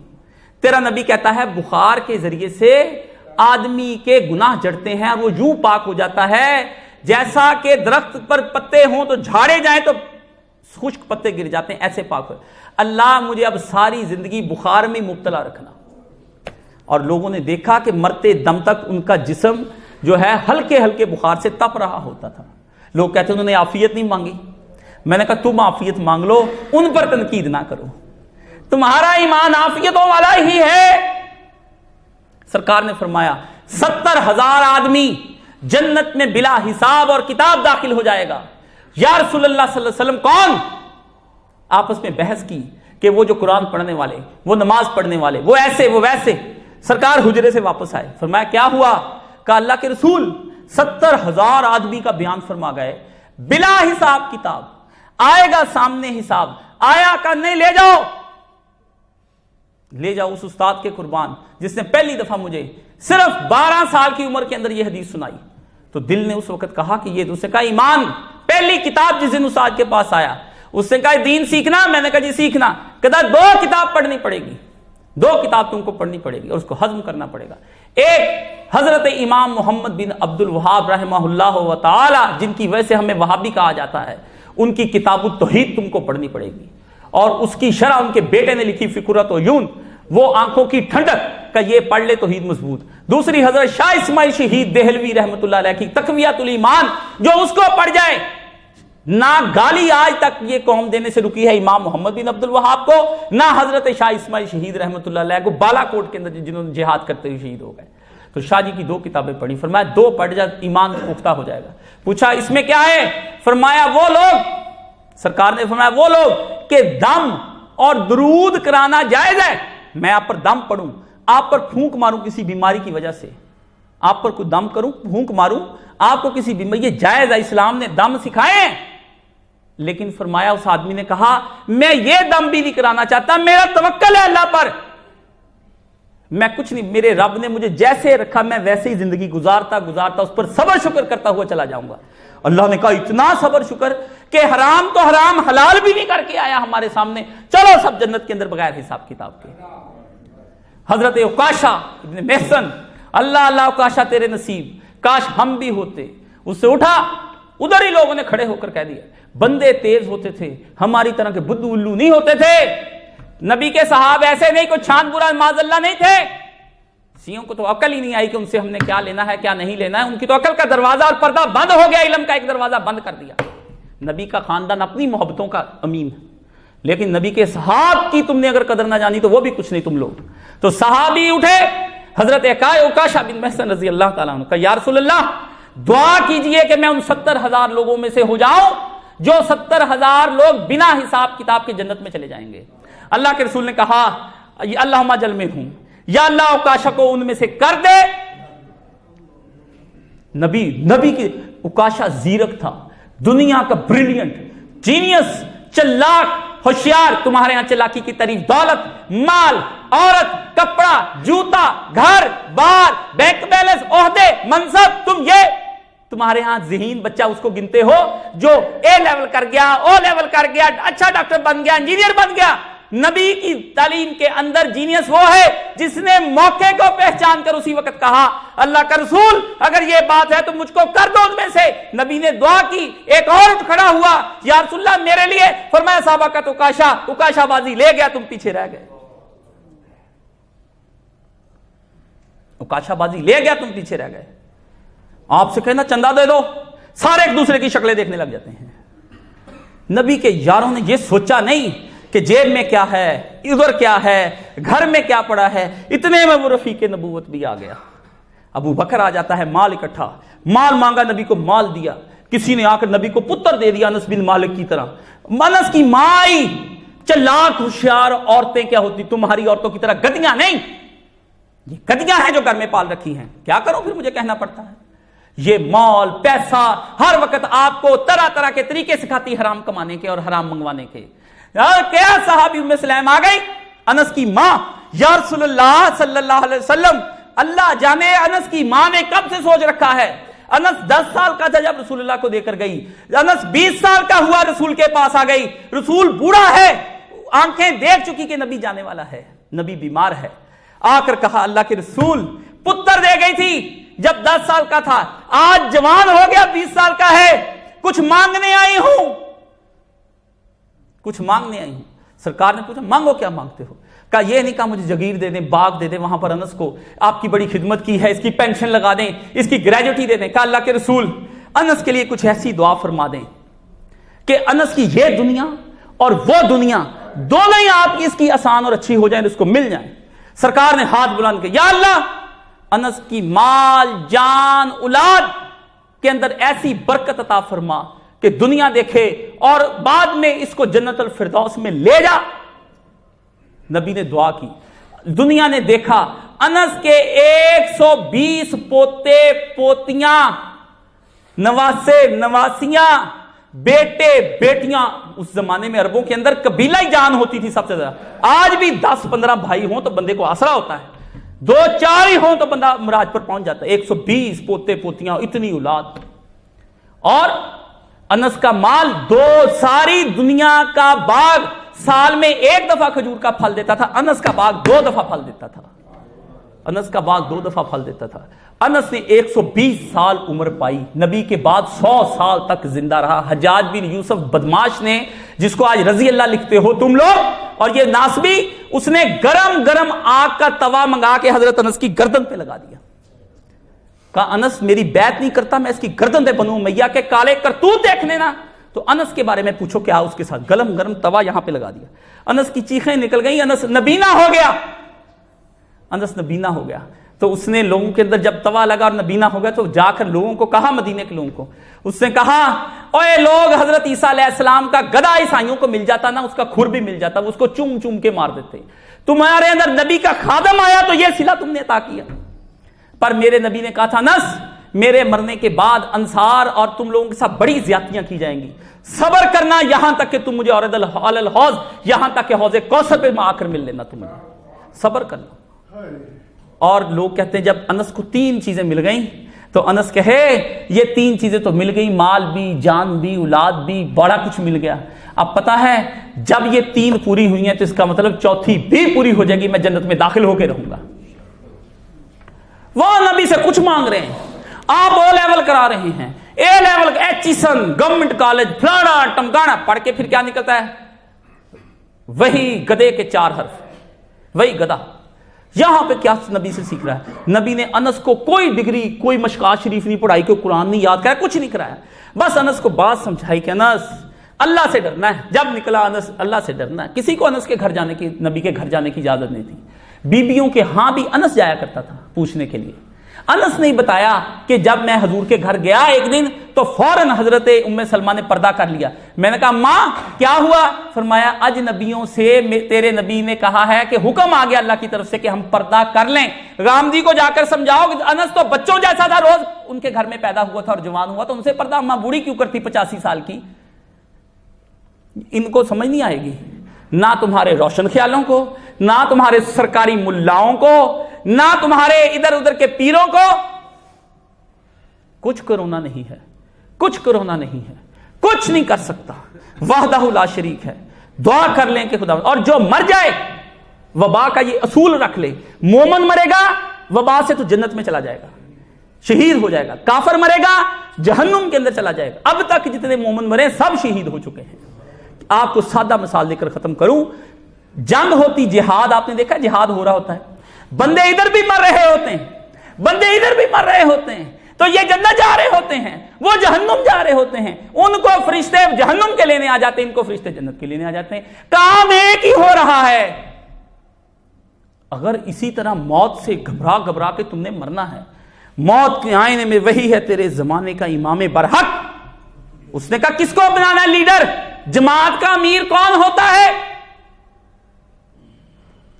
تیرا نبی کہتا ہے بخار کے ذریعے سے آدمی کے گناہ جڑتے ہیں اور وہ یوں پاک ہو جاتا ہے جیسا کہ درخت پر پتے ہوں تو جھاڑے جائیں تو خشک پتے گر جاتے ہیں، ایسے پاک ہو. اللہ مجھے اب ساری زندگی بخار میں مبتلا رکھنا. اور لوگوں نے دیکھا کہ مرتے دم تک ان کا جسم جو ہے ہلکے ہلکے بخار سے تپ رہا ہوتا تھا. لوگ کہتے ہیں انہوں نے عافیت نہیں مانگی. میں نے کہا تم عافیت مانگ لو، ان پر تنقید نہ کرو. تمہارا ایمان عافیتوں والا ہی ہے. سرکار نے فرمایا 70,000 آدمی جنت میں بلا حساب اور کتاب داخل ہو جائے گا. یا رسول اللہ صلی اللہ علیہ وسلم کون؟ آپس میں بحث کی کہ وہ جو قرآن پڑھنے والے، وہ نماز پڑھنے والے، وہ ایسے وہ ویسے. سرکار حجرے سے واپس آئے. فرمایا کیا ہوا؟ کہا اللہ کے رسول 70,000 آدمی کا بیان فرما گئے بلا حساب کتاب. آئے گا سامنے حساب. آیا کہ نہیں؟ لے جاؤ لے جاؤ اس استاد کے قربان جس نے پہلی دفعہ مجھے صرف 12 سال کی عمر کے اندر یہ حدیث سنائی. تو دل نے اس وقت کہا کہ یہ دوسرے کا ایمان. پہلی کتاب جس دن استاد کے پاس آیا اس نے کہا دین سیکھنا، میں نے کہا جی سیکھنا. کہتا 2 کتاب پڑھنی پڑے گی، 2 کتاب تم کو پڑھنی پڑے گی اور اس کو ہضم کرنا پڑے گا. ایک حضرت امام محمد بن عبد الوہاب رحمہ اللہ و تعالی، جن کی وجہ سے ہمیں وہابی کہا جاتا ہے، ان کی کتاب التوحید تم کو پڑھنی پڑے گی، اور اس کی شرح ان کے بیٹے نے لکھی فکرۃ عیون، وہ آنکھوں کی ٹھنڈک کا، یہ پڑھ لے توحید مضبوط. دوسری حضرت شاہ اسماعیل شہید دہلوی رحمۃ اللہ علیہ کی تقویۃ الایمان، جو اس کو پڑھ جائے، نہ گالی آج تک یہ قوم دینے سے رکی ہے امام محمد بن عبد الوہاب کو، نہ حضرت شاہ اسماعیل شہید رحمۃ اللہ علیہ کو بالا کوٹ کے اندر جنہوں نے جہاد کرتے ہوئے شہید ہو گئے. تو شاہ جی کی 2 کتابیں پڑھی، فرمایا 2 پڑھ جا ایمان پختہ ہو جائے گا. پوچھا اس میں کیا ہے؟ فرمایا وہ لوگ، سرکار نے فرمایا وہ لوگ کہ دم اور درود کرانا جائز ہے، میں آپ پر دم پڑھوں، آپ پر پھونک ماروں کسی بیماری کی وجہ سے، آپ پر کوئی دم کروں، پھونک ماروں آپ کو کسی بیماری، یہ جائز ہے، اسلام نے دم سکھائے ہیں. لیکن فرمایا اس آدمی نے کہا میں یہ دم بھی نہیں کرانا چاہتا، میرا توکل ہے اللہ پر، میں کچھ نہیں، میرے رب نے مجھے جیسے رکھا میں ویسے ہی زندگی گزارتا اس پر صبر شکر کرتا ہوا چلا جاؤں گا. اللہ نے کہا اتنا صبر شکر کہ حرام تو حرام حلال بھی نہیں کر کے آیا ہمارے سامنے، چلو سب جنت کے اندر بغیر حساب کتاب کے. حضرت عکاشہ ابن محصن، اللہ اللہ عکاشہ تیرے نصیب، کاش ہم بھی ہوتے. اس سے اٹھا، ادھر ہی لوگوں نے کھڑے ہو کر کہہ دیا بندے تیز ہوتے تھے، ہماری طرح کے بدو الو نہیں ہوتے تھے. نبی کے صحابہ ایسے نہیں، کوئی چھان برا معاذ اللہ نہیں تھے. سیوں کو تو عقل ہی نہیں آئی کہ ان سے ہم نے کیا لینا ہے کیا نہیں لینا ہے. ان کی تو عقل کا دروازہ اور پردہ بند ہو گیا، علم کا ایک دروازہ بند کر دیا. نبی کا خاندان اپنی محبتوں کا امین ہے، لیکن نبی کے صحابہ کی تم نے اگر قدر نہ جانی تو وہ بھی کچھ نہیں تم لوگ. تو صحابی اٹھے، حضرت عکاشہ بن محصن رضی اللہ تعالیٰ عنہ، کہ یا رسول اللہ دعا کیجئے کہ میں ان 70,000 لوگوں میں سے ہو جاؤں جو 70,000 لوگ بنا حساب کتاب کے جنت میں چلے جائیں گے. اللہ کے رسول نے کہا اللہم اجل منہم، یا اللہ عکاشہ کو ان میں سے کر دے. نبی کی عکاشہ زیرک تھا، دنیا کا بریلینٹ، جینیس، چلاک، ہوشیار. تمہارے ہاں چلاکی کی تعریف دولت، مال، عورت، کپڑا، جوتا، گھر بار، بینک بیلنس، عہدے، منصب، تم یہ تمہارے ہاں ذہین بچہ اس کو گنتے ہو جو اے لیول کر گیا، او لیول کر گیا، اچھا ڈاکٹر بن گیا، انجینئر بن گیا. نبی کی تعلیم کے اندر جینیس وہ ہے جس نے موقع کو پہچان کر اسی وقت کہا اللہ کا رسول اگر یہ بات ہے تو مجھ کو کر دو ان میں سے. نبی نے دعا کی، ایک اور اٹھ کھڑا ہوا، یا رسول اللہ میرے لیے. فرمایا صحابہ کا تو عکاشہ بازی لے گیا، تم پیچھے رہ گئے. عکاشہ بازی لے گیا، تم پیچھے رہ گئے. آپ سے کہنا چندہ دے دو، سارے ایک دوسرے کی شکلیں دیکھنے لگ جاتے ہیں. نبی کے یاروں نے یہ سوچا نہیں کہ جیب میں کیا ہے، ادھر کیا ہے، گھر میں کیا پڑا ہے. اتنے میں وہ رفیق نبوت بھی آ گیا. ابو بکر آ جاتا ہے، مال اکٹھا، مال مانگا، نبی کو مال دیا. کسی نے آ کر نبی کو پتر دے دیا انس بن مالک کی طرح. انس کی ماں آئی، چلاک ہوشیار عورتیں کیا ہوتی تمہاری عورتوں کی طرح گدیاں نہیں، یہ گدیاں ہیں جو گھر میں پال رکھی ہیں. کیا کروں پھر مجھے کہنا پڑتا ہے. یہ مال پیسہ ہر وقت آپ کو طرح طرح کے طریقے سکھاتی حرام کمانے کے اور حرام منگوانے کے. کیا صحابی ام سلیم آ گئی، انس کی ماں، یا رسول اللہ صلی اللہ علیہ وسلم اللہ جانے انس کی ماں نے کب سے سوچ رکھا ہے. انس 10 سال کا تھا جب رسول اللہ کو دے کر گئی، انس 20 سال کا ہوا رسول کے پاس آ گئی. رسول بوڑھا ہے، آنکھیں دیکھ چکی کہ نبی جانے والا ہے، نبی بیمار ہے. آ کر کہا اللہ کے رسول پتر دے گئی تھی جب 10 سال کا تھا، آج جوان ہو گیا 20 سال کا ہے، کچھ مانگنے آئی ہوں، کچھ مانگنے آئی ہوں. سرکار نے پوچھا مانگو، کیا مانگتے ہو؟ کہا یہ نہیں کہا مجھے جگیر دے دیں، باغ دے دیں، وہاں پر انس کو آپ کی بڑی خدمت کی ہے، اس کی پینشن لگا دیں، اس کی گریجوٹی دے دیں. کہا اللہ کے رسول انس کے لیے کچھ ایسی دعا فرما دیں کہ انس کی یہ دنیا اور وہ دنیا دونوں ہی آپ کی اس کی آسان اور اچھی ہو جائیں، اس کو مل جائیں. سرکار نے ہاتھ بلند کیا، یا اللہ انس کی مال جان اولاد کے اندر ایسی برکت عطا فرما کہ دنیا دیکھے اور بعد میں اس کو جنت الفردوس میں لے جا. نبی نے دعا کی، دنیا نے دیکھا انس کے 120 پوتے پوتیاں، نواسے نواسیاں، بیٹے بیٹیاں. اس زمانے میں عربوں کے اندر قبیلہ جان ہوتی تھی سب سے زیادہ. آج بھی 10-15 بھائی ہوں تو بندے کو آسرا ہوتا ہے، 2-4 ہی ہوں تو بندہ مراج پر پہنچ جاتا ہے. 120 پوتے پوتیاں، اتنی اولاد. اور انس کا مال ساری دنیا کا باغ سال میں 1 دفعہ کھجور کا پھل دیتا تھا، انس کا باغ 2 دفعہ پھل دیتا تھا، انس کا باغ 2 دفعہ پھل دیتا تھا۔ انس نے 120 سال عمر پائی، نبی کے بعد 100 سال تک زندہ رہا۔ حجاج بن یوسف بدماش نے، جس کو آج رضی اللہ لکھتے ہو تم لوگ اور یہ ناسبی، اس نے گرم گرم آگ کا توا منگا کے حضرت انس کی گردن پہ لگا دیا، کہا انس میری بیعت نہیں کرتا، میں اس کی گردن پہ بنو امیہ کے کالے کرتوت دیکھ لینا، تو انس کے بارے میں پوچھو کیا اس کے ساتھ، گرم گرم توا یہاں پہ لگا دیا۔ انس کی چیخیں نکل گئی، انس نبینا ہو گیا، انس نبینا ہو گیا۔ تو اس نے لوگوں کے اندر جب توا لگا اور نبینا ہو گیا تو جا کر لوگوں کو کہا، مدینے کے لوگوں کو اس نے کہا، اوے لوگ، حضرت عیسیٰ علیہ السلام کا گدھا عیسائیوں کو مل جاتا نا، اس کا کھر بھی مل جاتا، اس کو چوم چوم کے مار دیتے، تمہارے اندر نبی کا خادم آیا تو یہ صلہ تم نے عطا کیا۔ پر میرے نبی نے کہا تھا، نس میرے مرنے کے بعد انصار اور تم لوگوں کے ساتھ بڑی زیادتیاں کی جائیں گی، صبر کرنا یہاں تک کہ تم مجھے عرض الحوض، یہاں تک کہ حوض کوثر پہ آ کر مل لینا، تم مجھے صبر کرنا۔ اور لوگ کہتے ہیں جب انس کو 3 چیزیں مل گئیں تو انس کہے یہ 3 چیزیں تو مل گئی، مال بھی، جان بھی، اولاد بھی، بڑا کچھ مل گیا۔ اب پتا ہے جب یہ 3 پوری ہوئی ہیں تو اس کا مطلب 4تھی بھی پوری ہو جائے گی، میں جنت میں داخل ہو کے رہوں گا۔ وہ نبی سے کچھ مانگ رہے ہیں، آپ او لیول کرا رہے ہیں، اے لیول، ایچیسن گورنمنٹ کالج فلانا ٹمکانا، پڑھ کے پھر کیا نکلتا ہے؟ وہی گدے کے 4 حرف، وہی گدھا۔ یہاں پہ کیا نبی سے سیکھ رہا ہے؟ نبی نے انس کو کوئی ڈگری، کوئی مشکات شریف نہیں پڑھائی، کوئی قرآن نہیں یاد کرایا، کچھ نہیں کرایا، بس انس کو بات سمجھائی کہ انس اللہ سے ڈرنا ہے۔ جب نکلا انس اللہ سے ڈرنا ہے، کسی کو انس کے گھر جانے کی، نبی کے گھر جانے کی اجازت نہیں تھی، بیبیوں کے ہاں بھی انس جایا کرتا تھا پوچھنے کے لیے۔ انس نے بتایا کہ جب میں حضور کے گھر گیا ایک دن تو فوراً حضرت ام سلمہ نے پردہ کر لیا۔ میں نے کہا ماں کیا ہوا؟ فرمایا اجنبیوں سے تیرے نبی نے کہا ہے کہ حکم آ گیا اللہ کی طرف سے کہ ہم پردہ کر لیں، غامدی کو جا کر سمجھاؤ کہ انس تو بچوں جیسا تھا، روز ان کے گھر میں پیدا ہوا تھا اور جوان ہوا، تو ان سے پردہ اماں بوڑھی کیوں کرتی 85 سال کی؟ ان کو سمجھ نہیں آئے گی، نہ تمہارے روشن خیالوں کو، نہ تمہارے سرکاری ملاؤں کو، نہ تمہارے ادھر ادھر کے پیروں کو۔ کچھ کرونا نہیں ہے، کچھ کرونا نہیں ہے، کچھ نہیں کر سکتا، وحدہ لا شریک ہے۔ دعا کر لیں کہ خدا، اور جو مر جائے وبا کا یہ اصول رکھ لے، مومن مرے گا وبا سے تو جنت میں چلا جائے گا، شہید ہو جائے گا، کافر مرے گا جہنم کے اندر چلا جائے گا۔ اب تک جتنے مومن مرے سب شہید ہو چکے ہیں۔ آپ کو سادہ مثال دے کر ختم کروں، جنگ ہوتی، جہاد آپ نے دیکھا جہاد ہو رہا ہوتا ہے، بندے ادھر بھی مر رہے ہوتے ہیں، بندے ادھر بھی مر رہے ہوتے ہیں، تو یہ جنت جا رہے ہوتے ہیں، وہ جہنم جا رہے ہوتے ہیں، ان کو فرشتے جہنم کے لینے آ جاتے ہیں، ان کو فرشتے جنت کے لینے آ جاتے ہیں، کام ایک ہی ہو رہا ہے۔ اگر اسی طرح موت سے گھبرا گھبرا کے تم نے مرنا ہے، موت کے آئینے میں وہی ہے تیرے زمانے کا امام برحق۔ اس نے کہا کس کو بنانا ہے لیڈر؟ جماعت کا امیر کون ہوتا ہے؟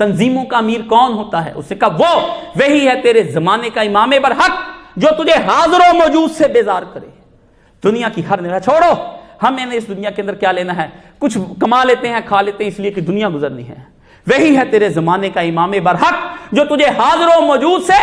تنظیموں کا امیر کون ہوتا ہے؟ اس نے کہا وہی ہے تیرے زمانے کا امام برحق جو تجھے حاضر و موجود سے بیزار کرے۔ دنیا کی ہر نگاہ چھوڑو، ہمیں نے اس دنیا کے اندر کیا لینا ہے؟ کچھ کما لیتے ہیں، کھا لیتے ہیں، اس لیے کہ دنیا گزرنی ہے۔ وہی ہے تیرے زمانے کا امام برحق جو تجھے حاضر و موجود سے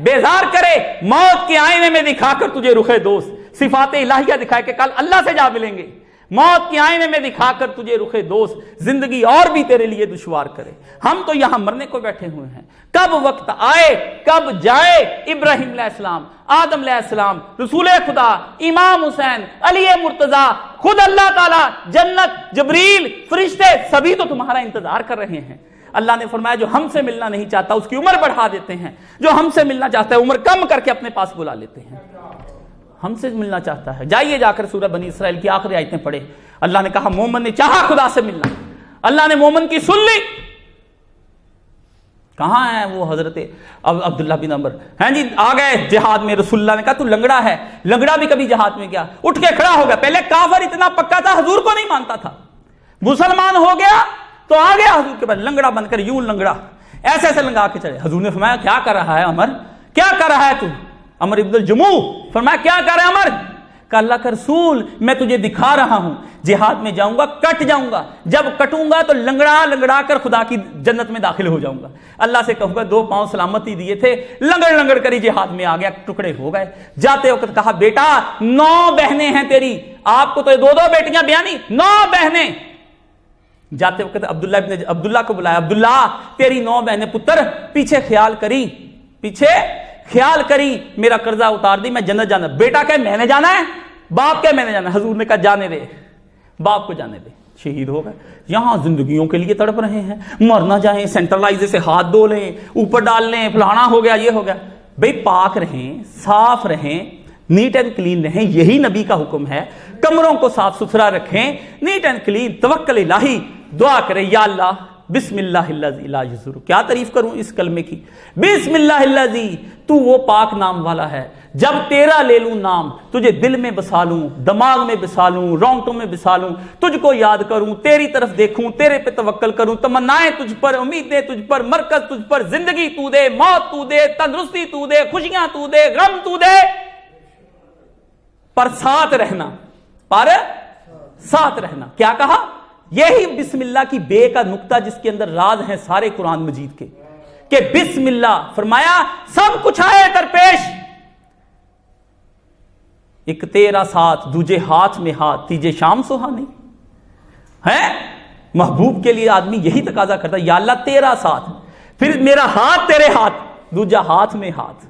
بیزار کرے، موت کے آئینے میں دکھا کر تجھے رخ دوست، صفات الہیہ دکھائے کہ کل اللہ سے جا ملیں گے، موت کے آئینے میں دکھا کر تجھے رخ دوست، زندگی اور بھی تیرے لیے دشوار کرے۔ ہم تو یہاں مرنے کو بیٹھے ہوئے ہیں، کب وقت آئے کب جائے۔ ابراہیم علیہ السلام، آدم علیہ السلام، رسول خدا، امام حسین، علی مرتضیٰ، خود اللہ تعالی، جنت، جبریل، فرشتے، سبھی تو تمہارا انتظار کر رہے ہیں۔ اللہ نے فرمایا جو ہم سے ملنا نہیں چاہتا اس کی عمر بڑھا دیتے ہیں، جو ہم سے ملنا چاہتا ہے عمر کم کر کے اپنے پاس بلا لیتے ہیں۔ ہم سے ملنا چاہتا ہے، جائیے جا کر سورہ بنی اسرائیل کی آخری آیتیں پڑھیں۔ اللہ نے کہا مومن نے چاہا خدا سے ملنا، اللہ نے مومن کی سن لی۔ کہاں ہے وہ حضرت عبداللہ بن عمر؟ ہیں جی آ گئے جہاد میں، رسول اللہ نے کہا تو لنگڑا ہے، لنگڑا بھی کبھی جہاد میں گیا، اٹھ کے کھڑا ہو گیا۔ پہلے کافر اتنا پکا تھا حضور کو نہیں مانتا تھا، مسلمان ہو گیا تو آ گیا حضور کے بعد لنگڑا بن کر، یوں لنگڑا ایسے ایسے لنگا کے چلے۔ حضور نے فرمایا کیا کر رہا ہے عمر، کیا کر رہا ہے تو؟ عمر ابن الجموع فرمایا کیا کر رہا ہے عمر؟ کہ اللہ کا رسول میں تجھے دکھا رہا ہوں جہاد میں جاؤں گا کٹ جاؤں گا, جب کٹوں گا تو لنگڑا لنگڑا کر خدا کی جنت میں داخل ہو جاؤں گا. اللہ سے کہوں گا 2 پاؤں سلامتی دیے تھے, لنگڑ لنگڑ کر جہاد میں آ گیا, ٹکڑے ہو گئے. جاتے وقت کہا بیٹا 9 بہنیں ہیں تیری, آپ کو تو 2 بیٹیاں بیانی, 9 بہنیں. جاتے وقت عبداللہ کو بلایا, عبداللہ تیری 9 بہنیں پتر, پیچھے خیال کری میرا قرضہ اتار دی, میں جنت جانا. بیٹا کہ میں نے جانا ہے, باپ کہ میں نے جانا ہے. حضور نے کہا جانے دے, باپ کو جانے دے. شہید ہو گئے. یہاں زندگیوں کے لیے تڑپ رہے ہیں, مر نہ جائیں, سینٹرلائز سے ہاتھ دھو لیں, اوپر ڈال لیں, فلانا ہو گیا, یہ ہو گیا. بھئی پاک رہیں, صاف رہیں, نیٹ اینڈ کلین رہیں, یہی نبی کا حکم ہے. کمروں کو صاف ستھرا رکھیں, نیٹ اینڈ کلین, توکل الہی, دعا کریں یا اللہ بسم اللہ الذی لا یضر. کیا تعریف کروں اس کلمے کی, بسم اللہ الذی, تو وہ پاک نام والا ہے, جب تیرا لے لوں نام تجھے دل میں بسا لوں, دماغ میں بسا لوں, رونگٹوں میں بسا لوں, تجھ کو یاد کروں, تیری طرف دیکھوں, تیرے پہ توکل کروں, تمنائیں تجھ پر, امیدیں تجھ پر, مرکز تجھ پر, زندگی تو دے, موت تو دے, تندرستی تو دے, خوشیاں تو دے, غم تو دے, پر ساتھ رہنا. کیا کہا, یہی بسم اللہ کی بے کا نقطہ جس کے اندر راز ہیں سارے قرآن مجید کے, کہ بسم اللہ فرمایا سب کچھ آئے درپیش, ایک تیرا ساتھ دوجے ہاتھ میں ہاتھ, تیجے شام سہانی ہے. محبوب کے لیے آدمی یہی تقاضا کرتا ہے, یا اللہ تیرا ساتھ, پھر میرا ہاتھ تیرے ہاتھ, دوجا ہاتھ میں ہاتھ,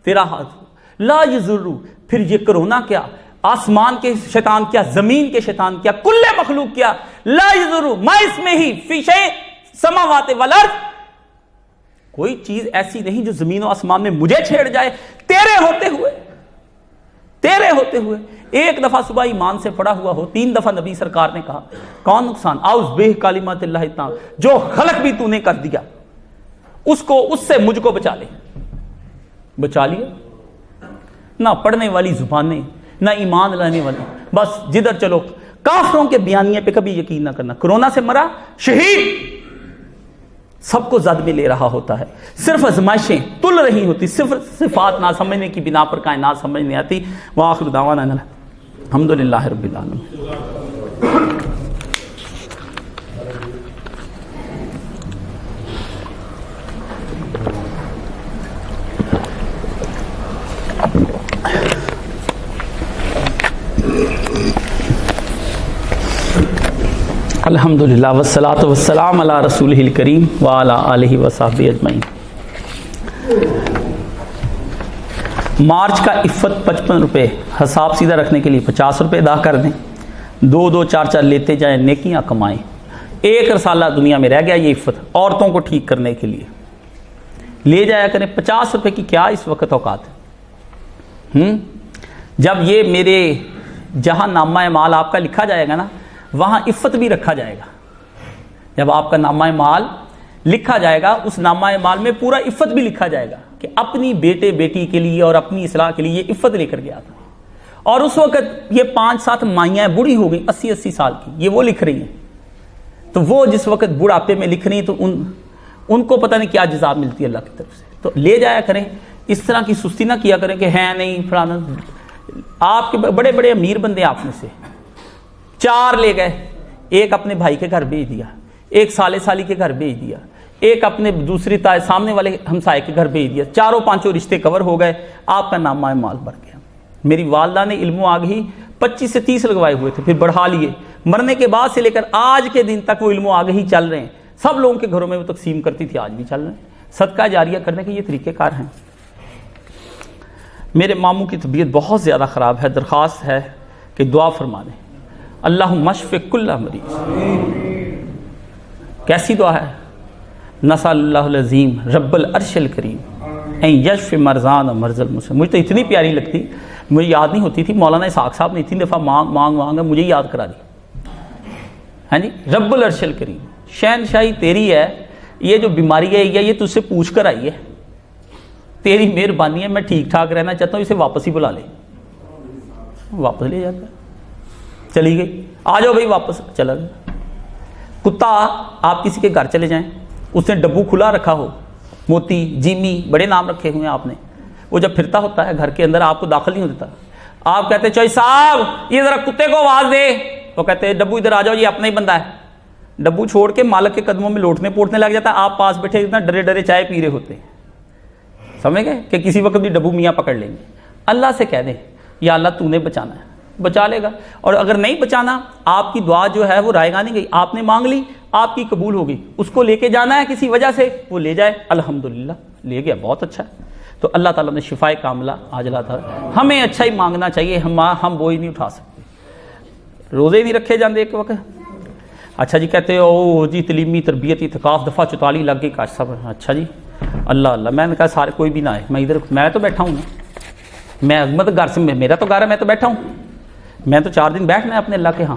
تیرا ہاتھ. لا یضر, پھر یہ کرونا کیا, آسمان کے شیطان کیا, زمین کے شیطان کیا, کل مخلوق کیا, لا یضر ما اسمہ فی شیء سماوات والارض, کوئی چیز ایسی نہیں جو زمین و آسمان میں مجھے چھیڑ جائے تیرے ہوتے ہوئے. ایک دفعہ صبح ایمان سے پڑا ہوا ہو, 3 دفعہ نبی سرکار نے کہا کون نقصان, اعوذ بکلمات اللہ التامات, جو خلق بھی تو نے کر دیا اس سے مجھ کو بچا لیے. نہ پڑھنے والی زبانیں, نہ ایمان لانے والی, بس جدھر چلو کافروں کے بیانیے پہ کبھی یقین نہ کرنا. کرونا سے مرا شہید, سب کو زد میں لے رہا ہوتا ہے, صرف آزمائشیں تل رہی ہوتی, صرف صفات نہ سمجھنے کی بنا پر کائنات سمجھ نہیں آتی. وآخر دعوانا الحمدللہ رب العالمین. الحمدللہ والصلاۃ والسلام علی رسولہ الکریم وعلی آلہ وصحبہ اجمعین. مارچ کا عفت 55 روپے, حساب سیدھا رکھنے کے لیے 50 روپے ادا کر دیں, 2 4 لیتے جائیں, نیکیاں کمائیں. 1 رسالہ دنیا میں رہ گیا یہ عفت, عورتوں کو ٹھیک کرنے کے لیے لے جایا کریں. 50 روپے کی کیا اس وقت اوقات ہے. جب یہ میرے جہاں نامہ اعمال آپ کا لکھا جائے گا نا, وہاں عفت بھی رکھا جائے گا. جب آپ کا نامہ اعمال لکھا جائے گا, اس نامہ اعمال میں پورا عفت بھی لکھا جائے گا کہ اپنی بیٹے بیٹی کے لیے اور اپنی اصلاح کے لیے یہ عفت لے کر گیا تھا. اور اس وقت یہ 5-7 مائیاں بوڑھی ہو گئی 80 سال کی, یہ وہ لکھ رہی ہیں. تو وہ جس وقت بڑھاپے میں لکھ رہی ہیں تو ان کو پتہ نہیں کیا جزا ملتی ہے اللہ کی طرف سے. تو لے جایا کریں, اس طرح کی سستی نہ کیا کریں کہ ہے نہیں فلانا. آپ کے بڑے بڑے امیر بندے آپ میں سے 4 لے گئے, ایک اپنے بھائی کے گھر بھیج دیا, ایک سالی کے گھر بھیج دیا, ایک اپنے دوسری سامنے والے ہمسائے کے گھر بھیج دیا. 4-5 رشتے کور ہو گئے, آپ کا نامہ مال بڑھ گیا. میری والدہ نے علم و آگہی 25 سے 30 لگوائے ہوئے تھے, پھر بڑھا لیے. مرنے کے بعد سے لے کر آج کے دن تک وہ علم و آگہی چل رہے ہیں. سب لوگوں کے گھروں میں وہ تقسیم کرتی تھی, آج بھی چل رہے ہیں. صدقہ جاریہ کرنے کے یہ طریقہ کار ہیں. میرے ماموں کی طبیعت بہت زیادہ خراب ہے, درخواست ہے کہ دعا فرما دیں. اللہم اشف کل مریض. کیسی دعا ہے؟ نسأل اللہ العظیم رب العرش الکریم ان یشف مرضانا مرض المسلمین. مجھے تو اتنی پیاری لگتی, مجھے یاد نہیں ہوتی تھی. مولانا اسحاق صاحب نے اتنی دفعہ مانگ مجھے یاد کرا دی. ہاں جی, رب العرش الکریم, شہنشاہی تیری ہے. یہ جو بیماری ہے یہ تجھ سے پوچھ کر آئی ہے, تیری مہربانی ہے. میں ٹھیک ٹھاک رہنا چاہتا ہوں, اسے واپس ہی بلا لے. واپس لے جاتا ہے, چلی گئی, آ جاؤ بھائی واپس, چلا گیا. کتا, آپ کسی کے گھر چلے جائیں, اس نے ڈبو کھلا رکھا ہو, موتی, جیمی, بڑے نام رکھے ہوئے ہیں آپ نے, وہ جب پھرتا ہوتا ہے گھر کے اندر آپ کو داخل نہیں ہو دیتا. آپ کہتے چوئی صاحب یہ ذرا کتے کو آواز دے، وہ کہتے ڈبو ادھر آ جاؤ، یہ اپنا ہی بندہ ہے. ڈبو چھوڑ کے مالک کے قدموں میں لوٹنے پوٹنے لگ جاتا ہے. آپ پاس بیٹھے اتنا ڈرے ڈرے چائے پی رہے ہوتے ہیں، سمجھ گئے کہ کسی وقت بھی ڈبو میاں پکڑ لیں گے. اللہ سے کہہ دیں یا اللہ تو نے بچانا ہے، بچا لے گا. اور اگر نہیں بچانا، آپ کی دعا جو ہے وہ رائے گا نہیں گئی، آپ نے مانگ لی، آپ کی قبول ہو گئی. اس کو لے کے جانا ہے کسی وجہ سے، وہ لے جائے، الحمدللہ لے گیا، بہت اچھا ہے. تو اللہ تعالیٰ نے شفائے کاملہ عاجلہ تھا. ہمیں اچھا ہی مانگنا چاہیے، ہم وہی نہیں اٹھا سکتے. روزے نہیں رکھے جاندے ایک وقت. اچھا جی کہتے او جی تعلیمی تربیتی اتقاف دفعہ 44 لگ گئی کاش صاحب. اچھا جی اللہ اللہ. میں نے کہا سارے کوئی بھی نہ آئے، میں تو بیٹھا ہوں نا، میں گھر سے، میرا تو گھر ہے، میں تو بیٹھا ہوں، میں تو 4 دن بیٹھنا ہے اپنے اللہ کے ہاں.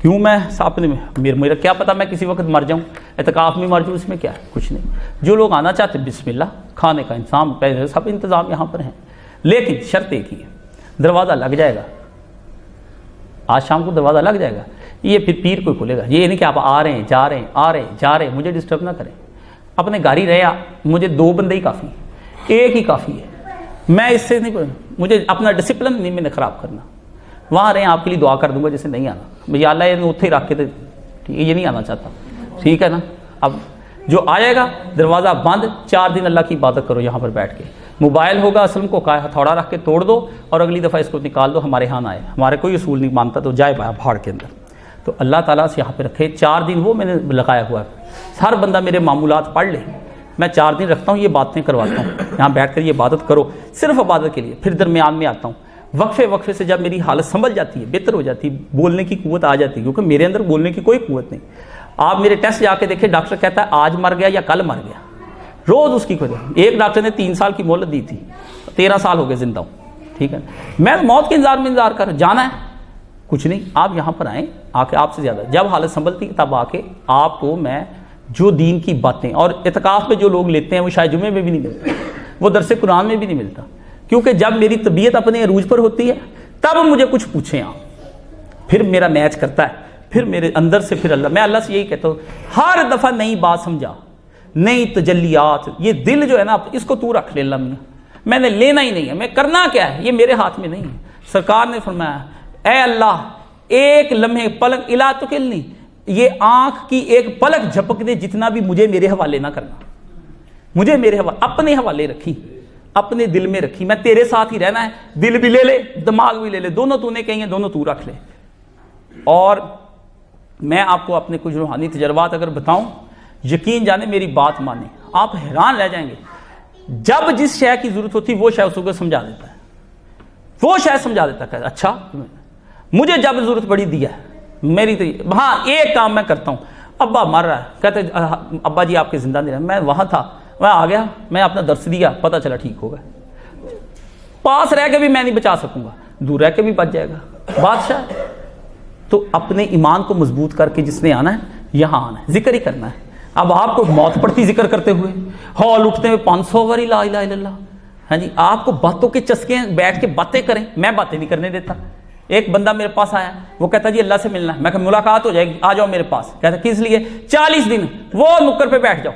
کیوں میں اپنے میرا کیا پتا میں کسی وقت مر جاؤں، اعتکاف میں مر جاؤں، اس میں کیا ہے؟ کچھ نہیں. جو لوگ آنا چاہتے بسم اللہ، کھانے کا انتظام پہلے سب انتظام یہاں پر ہیں. لیکن شرط ایک ہی ہے، دروازہ لگ جائے گا، آج شام کو دروازہ لگ جائے گا. یہ پھر پیر کو کھلے گا. یہ نہیں کہ آپ آ رہے ہیں جا رہے ہیں آ رہے ہیں جا رہے ہیں، مجھے ڈسٹرب نہ کریں. اپنے گھر ہی رہے، مجھے 2 بندے ہی کافی، ایک ہی کافی ہے. میں اس سے نہیں، مجھے اپنا ڈسپلن نہیں میں نے خراب کرنا. وہاں رہیں، آپ کے لیے دعا کر دوں گا جیسے نہیں آنا. یا اللہ یہ اتھے ہی رکھ کے دے، یہ نہیں آنا چاہتا، ٹھیک ہے نا. اب جو آئے گا دروازہ بند، 4 دن اللہ کی عبادت کرو یہاں پر بیٹھ کے. موبائل ہوگا اسلم کو ہتھوڑا رکھ کے توڑ دو، اور اگلی دفعہ اس کو نکال دو. ہمارے ہاں نہ آئے، ہمارے کوئی اصول نہیں مانتا تو جائے بھاڑ کے اندر. تو اللہ تعالیٰ سے یہاں پہ رکھے. 4 دن وہ میں نے لگایا ہوا ہے. ہر بندہ میرے معمولات پڑھ لے. میں 4 دن رکھتا ہوں، یہ باتیں کرواتا ہوں، یہاں بیٹھ کر یہ عبادت کرو، صرف عبادت کے لیے. پھر درمیان میں آتا ہوں، وقفے سے جب میری حالت سنبھل جاتی ہے، بہتر ہو جاتی ہے، بولنے کی قوت آ جاتی ہے، کیونکہ میرے اندر بولنے کی کوئی قوت نہیں. آپ میرے ٹیسٹ جا کے دیکھیں، ڈاکٹر کہتا ہے آج مر گیا یا کل مر گیا، روز اس کی کوئی. ایک ڈاکٹر نے 3 سال کی مہلت دی تھی، 13 سال ہو گئے زندہ ہوں، ٹھیک ہے. میں موت کے انتظار کر جانا ہے، کچھ نہیں. آپ یہاں پر آئیں، آ کے آپ سے زیادہ جب حالت سنبھلتی تب آ کے آپ کو میں جو دین کی باتیں، اور اعتکاف میں جو لوگ لیتے ہیں وہ شاید جمعے میں بھی نہیں ملتا، وہ درس قرآن میں بھی نہیں ملتا. کیونکہ جب میری طبیعت اپنے عروج پر ہوتی ہے تب مجھے کچھ پوچھیں آپ، پھر میرا میچ کرتا ہے، پھر میرے اندر سے پھر اللہ. میں اللہ سے یہی کہتا ہوں ہر دفعہ نئی بات سمجھا، نئی تجلیات. یہ دل جو ہے نا اس کو تو رکھ لے اللہ میاں، میں نے لینا ہی نہیں ہے، میں کرنا کیا ہے یہ میرے ہاتھ میں نہیں ہے. سرکار نے فرمایا اے اللہ ایک لمحے پلک الا تکلنی، یہ آنکھ کی ایک پلک جھپک دے جتنا بھی مجھے میرے حوالے نہ کرنا. مجھے میرے حوالے، اپنے حوالے رکھی، اپنے دل میں رکھی. میں تیرے ساتھ ہی رہنا ہے، دل بھی لے لے دماغ بھی لے لے، دونوں تو نے کہیں ہیں، دونوں تو رکھ لے. اور میں آپ کو اپنے کچھ روحانی تجربات اگر بتاؤں، یقین جانے میری بات مانیں، آپ حیران رہ جائیں گے. جب جس شے کی ضرورت ہوتی وہ شے اس کو سمجھا دیتا ہے، وہ شے سمجھا دیتا ہے. اچھا مجھے جب ضرورت پڑی دیا ہے، میری تو ہاں ایک کام میں کرتا ہوں، ابا مر رہا ہے، کہتے ابا جی آپ کے زندہ نہیں رہے. میں وہاں تھا، میں آ گیا، میں اپنا درس دیا، پتہ چلا ٹھیک ہو گیا. پاس رہ کے بھی میں نہیں بچا سکوں گا، دور رہ کے بھی بچ جائے گا بادشاہ. تو اپنے ایمان کو مضبوط کر کے جس نے آنا ہے یہاں آنا ہے، ذکر ہی کرنا ہے. اب آپ کو موت پڑتی ذکر کرتے ہوئے، ہال اٹھتے ہوئے 500 بار لا الہ الا اللہ. ہاں جی آپ کو باتوں کے چسکے ہیں، بیٹھ کے باتیں کریں. میں باتیں نہیں کرنے دیتا. ایک بندہ میرے پاس آیا، وہ کہتا جی اللہ سے ملنا ہے. میں کہا ملاقات ہو جائے گی، آ جاؤ میرے پاس. کہتا کس لیے؟ 40 دن وہ نکر پہ بیٹھ جاؤ،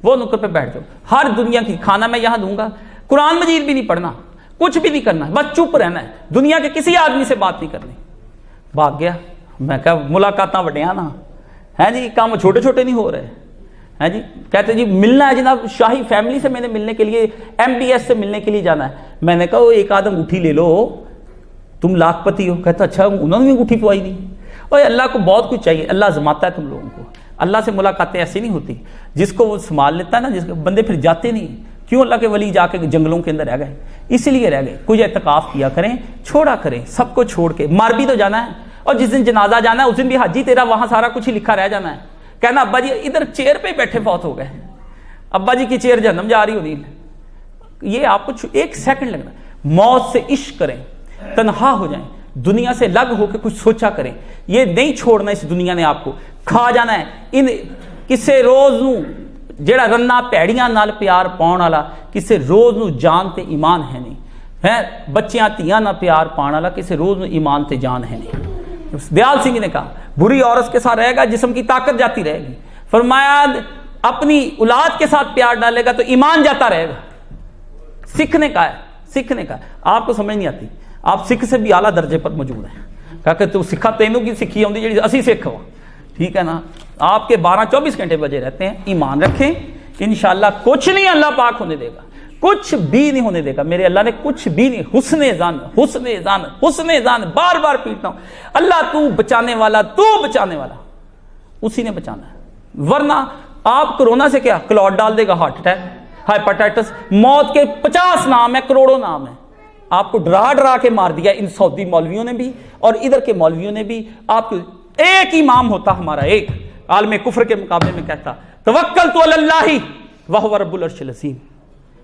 وہ نکر پہ بیٹھ جاؤ. ہر دنیا کی کھانا میں یہاں دوں گا، قرآن مجید بھی نہیں پڑھنا، کچھ بھی نہیں کرنا، بس چپ رہنا ہے، دنیا کے کسی آدمی سے بات نہیں کرنی. بھاگ گیا. میں کہا ملاقاتاں وڈیاں نا ہیں جی، کام چھوٹے چھوٹے نہیں ہو رہے ہیں جی. کہتے جی ملنا ہے جناب، شاہی فیملی سے میں نے ملنے کے لیے، MBS سے ملنے کے لیے جانا ہے. میں نے کہا وہ ایک آدم انگوٹھی لے لو، تم لاکھ پتی ہو. کہتا اچھا انہوں نے بھی انگوٹھی پوائی نہیں. اور اللہ کو بہت کچھ چاہیے، اللہ آزماتا ہے تم لوگوں کو. اللہ سے ملاقاتیں ایسی نہیں ہوتی، جس کو وہ سنبھال لیتا ہے نا، جس کو بندے پھر جاتے نہیں. کیوں اللہ کے ولی جا کے جنگلوں کے اندر رہ گئے؟ اسی لیے رہ گئے. کچھ اعتکاف کیا کریں، چھوڑا کریں، سب کو چھوڑ کے. مر بھی تو جانا ہے، اور جس دن جنازہ جانا ہے اس دن بھی حاجی تیرا وہاں سارا کچھ ہی لکھا رہ جانا ہے. کہنا ابا جی ادھر چیئر پہ بیٹھے فوت ہو گئے، ابا جی کی چیئر جہنم جا رہی ہونی. یہ آپ کو 1 سیکنڈ لگنا. موت سے عشق کریں، تنہا ہو جائیں، دنیا سے لگ ہو کے کچھ سوچا کریں. یہ نہیں چھوڑنا اس دنیا نے آپ کو، کھا جانا ہے. ان کسے روز نو جیڑا رنا پیڑیاں نال پیار پاؤن والا، کسے روز نو جان تے ایمان ہے نہیں ہے. بچیاں تیاں نہ پیار پاؤن والا، کسے روز نو ایمان تے جان ہے نہیں. دیال سنگھ نے کہا بری عورت کے ساتھ رہے گا جسم کی طاقت جاتی رہے گی. فرمایا اپنی اولاد کے ساتھ پیار ڈالے گا تو ایمان جاتا رہے گا. سیکھنے کا ہے، سیکھنے کا. آپ کو سمجھ نہیں آتی. آپ سکھ سے بھی اعلیٰ درجے پر موجود ہیں، کہا کہ تو سکھا تینوں کی سکھی ہوندی جڑی اسی سکھ ہو، ٹھیک ہے نا. آپ کے 12-24 گھنٹے بجے رہتے ہیں. ایمان رکھیں انشاءاللہ کچھ نہیں اللہ پاک ہونے دے گا، کچھ بھی نہیں ہونے دے گا. میرے اللہ نے کچھ بھی نہیں. حسن ظن حسن ظن حسن ظن بار بار پیٹتا ہوں. اللہ تو بچانے والا، تو بچانے والا، اسی نے بچانا ہے. ورنہ آپ کرونا سے کیا کلوٹ ڈال دے گا، ہارٹ اٹیک، ہیپاٹائٹس، موت کے 50 نام ہیں، کروڑوں نام ہیں. آپ کو ڈرا ڈرا کے مار دیا ان سعودی مولویوں نے بھی اور ادھر کے مولویوں نے بھی. آپ ایک امام ہوتا ہمارا، ایک عالم کفر کے مقابلے میں کہتا توکلت علی اللہ وہو رب العرش العظیم،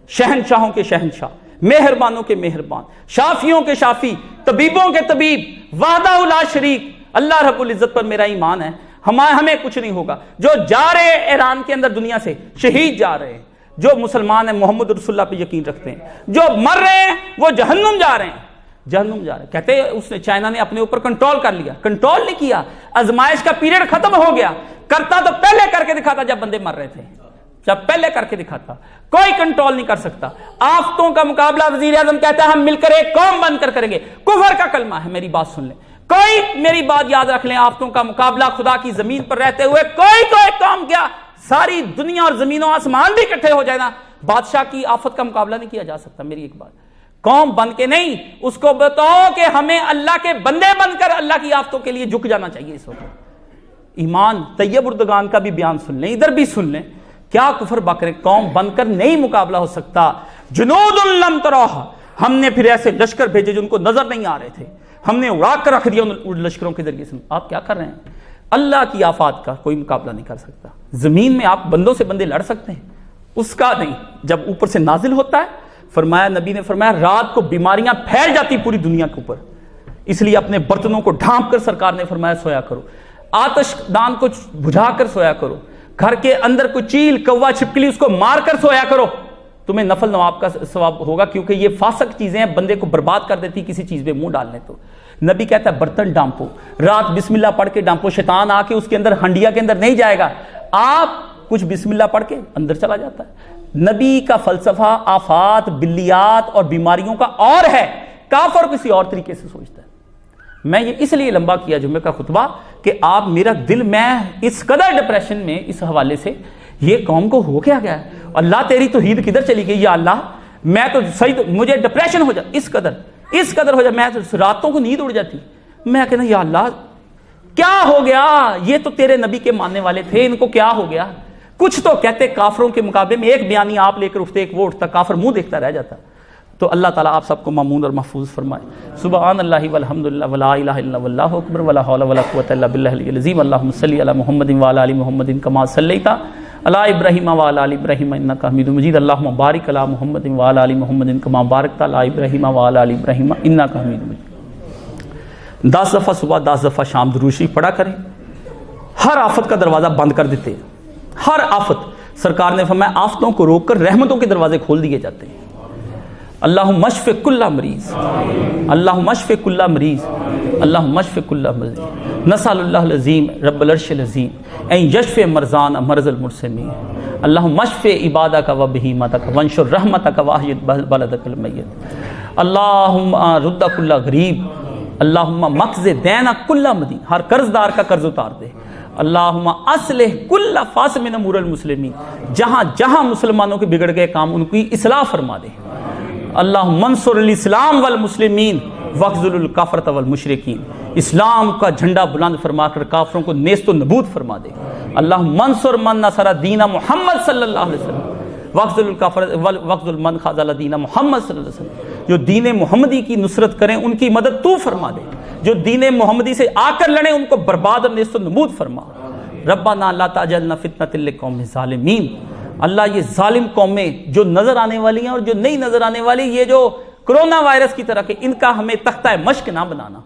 شہنشاہوں کے شہنشاہ، مہربانوں کے مہربان، شافیوں کے شافی، طبیبوں کے طبیب، وحدہ لا شریک اللہ رب العزت پر میرا ایمان ہے. ہمیں کچھ نہیں ہوگا. جو جا رہے ہیں ایران کے اندر دنیا سے شہید جا رہے ہیں، جو مسلمان ہیں محمد رسول اللہ پہ یقین رکھتے ہیں، جو مر رہے ہیں وہ جہنم جا رہے ہیں، جہنم جا رہے ہیں. کہتے ہیں اس نے چائنا نے اپنے اوپر کنٹرول کر لیا. کنٹرول نہیں کیا، آزمائش کا پیریڈ ختم ہو گیا. کرتا تو پہلے کر کے دکھاتا جب بندے مر رہے تھے، جب پہلے کر کے دکھاتا. کوئی کنٹرول نہیں کر سکتا. آفتوں کا مقابلہ وزیر اعظم کہتا ہے ہم مل کر ایک قوم بن کر کریں گے. کفر کا کلمہ ہے. میری بات سن لیں، کوئی میری بات یاد رکھ لیں، آفتوں کا مقابلہ خدا کی زمین پر رہتے ہوئے کوئی کام کیا، ساری دنیا اور زمین و آسمان بھی اکٹھے ہو جائے نا، بادشاہ کی آفت کا مقابلہ نہیں کیا جا سکتا. میری ایک بات، قوم بن کے نہیں، اس کو بتاؤ کہ ہمیں اللہ کے بندے بن کر اللہ کی آفتوں کے لیے جھک جانا چاہیے. اس وقت ایمان طیب اردگان کا بھی بیان سن لیں، ادھر بھی سن لیں. کیا کفر بکرے، قوم بن کر نہیں مقابلہ ہو سکتا. جنود لم تروها، ہم نے پھر ایسے لشکر بھیجے جن کو نظر نہیں آ رہے تھے، ہم نے اڑا کر رکھ دیا ان لشکروں کے ذریعے سے. آپ کیا کر رہے ہیں؟ اللہ کی آفات کا کوئی مقابلہ نہیں کر سکتا. زمین میں آپ بندوں سے بندے لڑ سکتے ہیں، اس کا نہیں. جب اوپر سے نازل ہوتا ہے، فرمایا نبی نے فرمایا رات کو بیماریاں پھیل جاتی پوری دنیا کے اوپر، اس لیے اپنے برتنوں کو ڈھانپ کر سرکار نے فرمایا سویا کرو، آتش دان کو بجھا کر سویا کرو، گھر کے اندر کوئی چیل کوا چھپکلی اس کو مار کر سویا کرو، تمہیں نفل نواب کا ثواب ہوگا، کیونکہ یہ فاسق چیزیں ہیں، بندے کو برباد کر دیتی کسی چیز میں منہ ڈالنے. تو نبی کہتا ہے برتن ڈانپو، رات بسم اللہ پڑھ کے ڈانپو، شیطان آ کے اس کے اندر ہنڈیا کے اندر نہیں جائے گا. آپ کچھ بسم اللہ پڑھ کے اندر چلا جاتا ہے. نبی کا فلسفہ آفات، بلیات اور بیماریوں کا اور ہے، کافر کسی اور طریقے سے سوچتا ہے. میں یہ اس لیے لمبا کیا جمعے کا خطبہ کہ آپ میرا دل، میں اس قدر ڈپریشن میں اس حوالے سے، یہ قوم کو ہو کیا گیا ہے، اللہ تیری توحید کدھر چلی گئی، یا اللہ میں تو صحیح، مجھے ڈپریشن ہو جائے اس قدر ہو جائے، میں راتوں کو نیند اڑ جاتی. میں کہنا یا اللہ کیا ہو گیا، یہ تو تیرے نبی کے ماننے والے تھے، ان کو کیا ہو گیا. کچھ تو کہتے کافروں کے مقابلے میں ایک بیانی آپ لے کر اٹھتے، ایک وہ اٹھتا، کافر منہ دیکھتا رہ جاتا. تو اللہ تعالیٰ آپ سب کو مامون اور محفوظ فرمائے. سبحان اللہ والحمد للہ ولا الہ الا اللہ اکبر ولا حول ولا قوۃ الا باللہ العلی العظیم. اللہم صلی علی محمد وعلی آل محمد کما صلیت علی ابراہیم وعلی آل ابراہیم انک حمید مجید. اللہم بارک علی محمد وعلی آل محمد کما بارکت علی ابراہیم وعلی آل ابراہیم انک حمید مجید. 10 دفعہ صبح 10 دفعہ شام درود شریف پڑھا کریں. ہر آفت کا دروازہ بند کر دیتے، ہر آفت. سرکار نے فرمایا آفتوں کو روک کر رحمتوں کے دروازے کھول دیے جاتے ہیں. اللہم اشف کل مریض، اللہم اشف کل مریض، اللہم اشف کل مریض. نسأل اللہ العظیم رب العرش العظیم ان یشف مرضان مرض المرسلین. اللہم اشف عبادک و بہیمتک وانشر رحمتک واحی بلدک المیت. اللہم رد کل غریب، اللہم مقض دین کل مدین، ہر قرض دار کا قرض اتار دے. اللہم اصلح کل فاسد من امور المسلمین، جہاں جہاں مسلمانوں کے بگڑ گئے کام ان کی اصلاح فرما دے. اللہم منصر الاسلام والمسلمین واخذل الکفرۃ والمشرکین، اسلام کا جھنڈا بلند فرما کر کافروں کو نیست و نبود فرما دے. اللہم منصر من نصر دین محمد صلی اللہ علیہ وسلم واخذل الکفرۃ واخذل من خذل دین محمد صلی اللہ علیہ وسلم. جو دین محمدی کی نصرت کریں ان کی مدد تو فرما دے، جو دین محمدی سے آ کر لڑیں ان کو برباد اور نیست و نبود فرما. ربنا لا تجعلنا فتنۃ للقوم الظالمین. اللہ یہ ظالم قومیں جو نظر آنے والی ہیں اور جو نہیں نظر آنے والی، یہ جو کرونا وائرس کی طرح کہ ان کا ہمیں تختہ مشق نہ بنانا.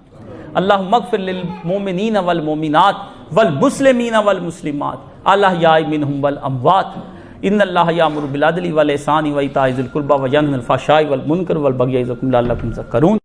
اللہم اغفر للمؤمنین والمؤمنات والمسلمین والمسلمات الاحیاء منہم والاموات. ان اللہ یامر بالعدل والاحسان وایتاء ذی القربی وینہی عن الفحشاء والمنکر والبغی یعظکم لعلکم تذکرون.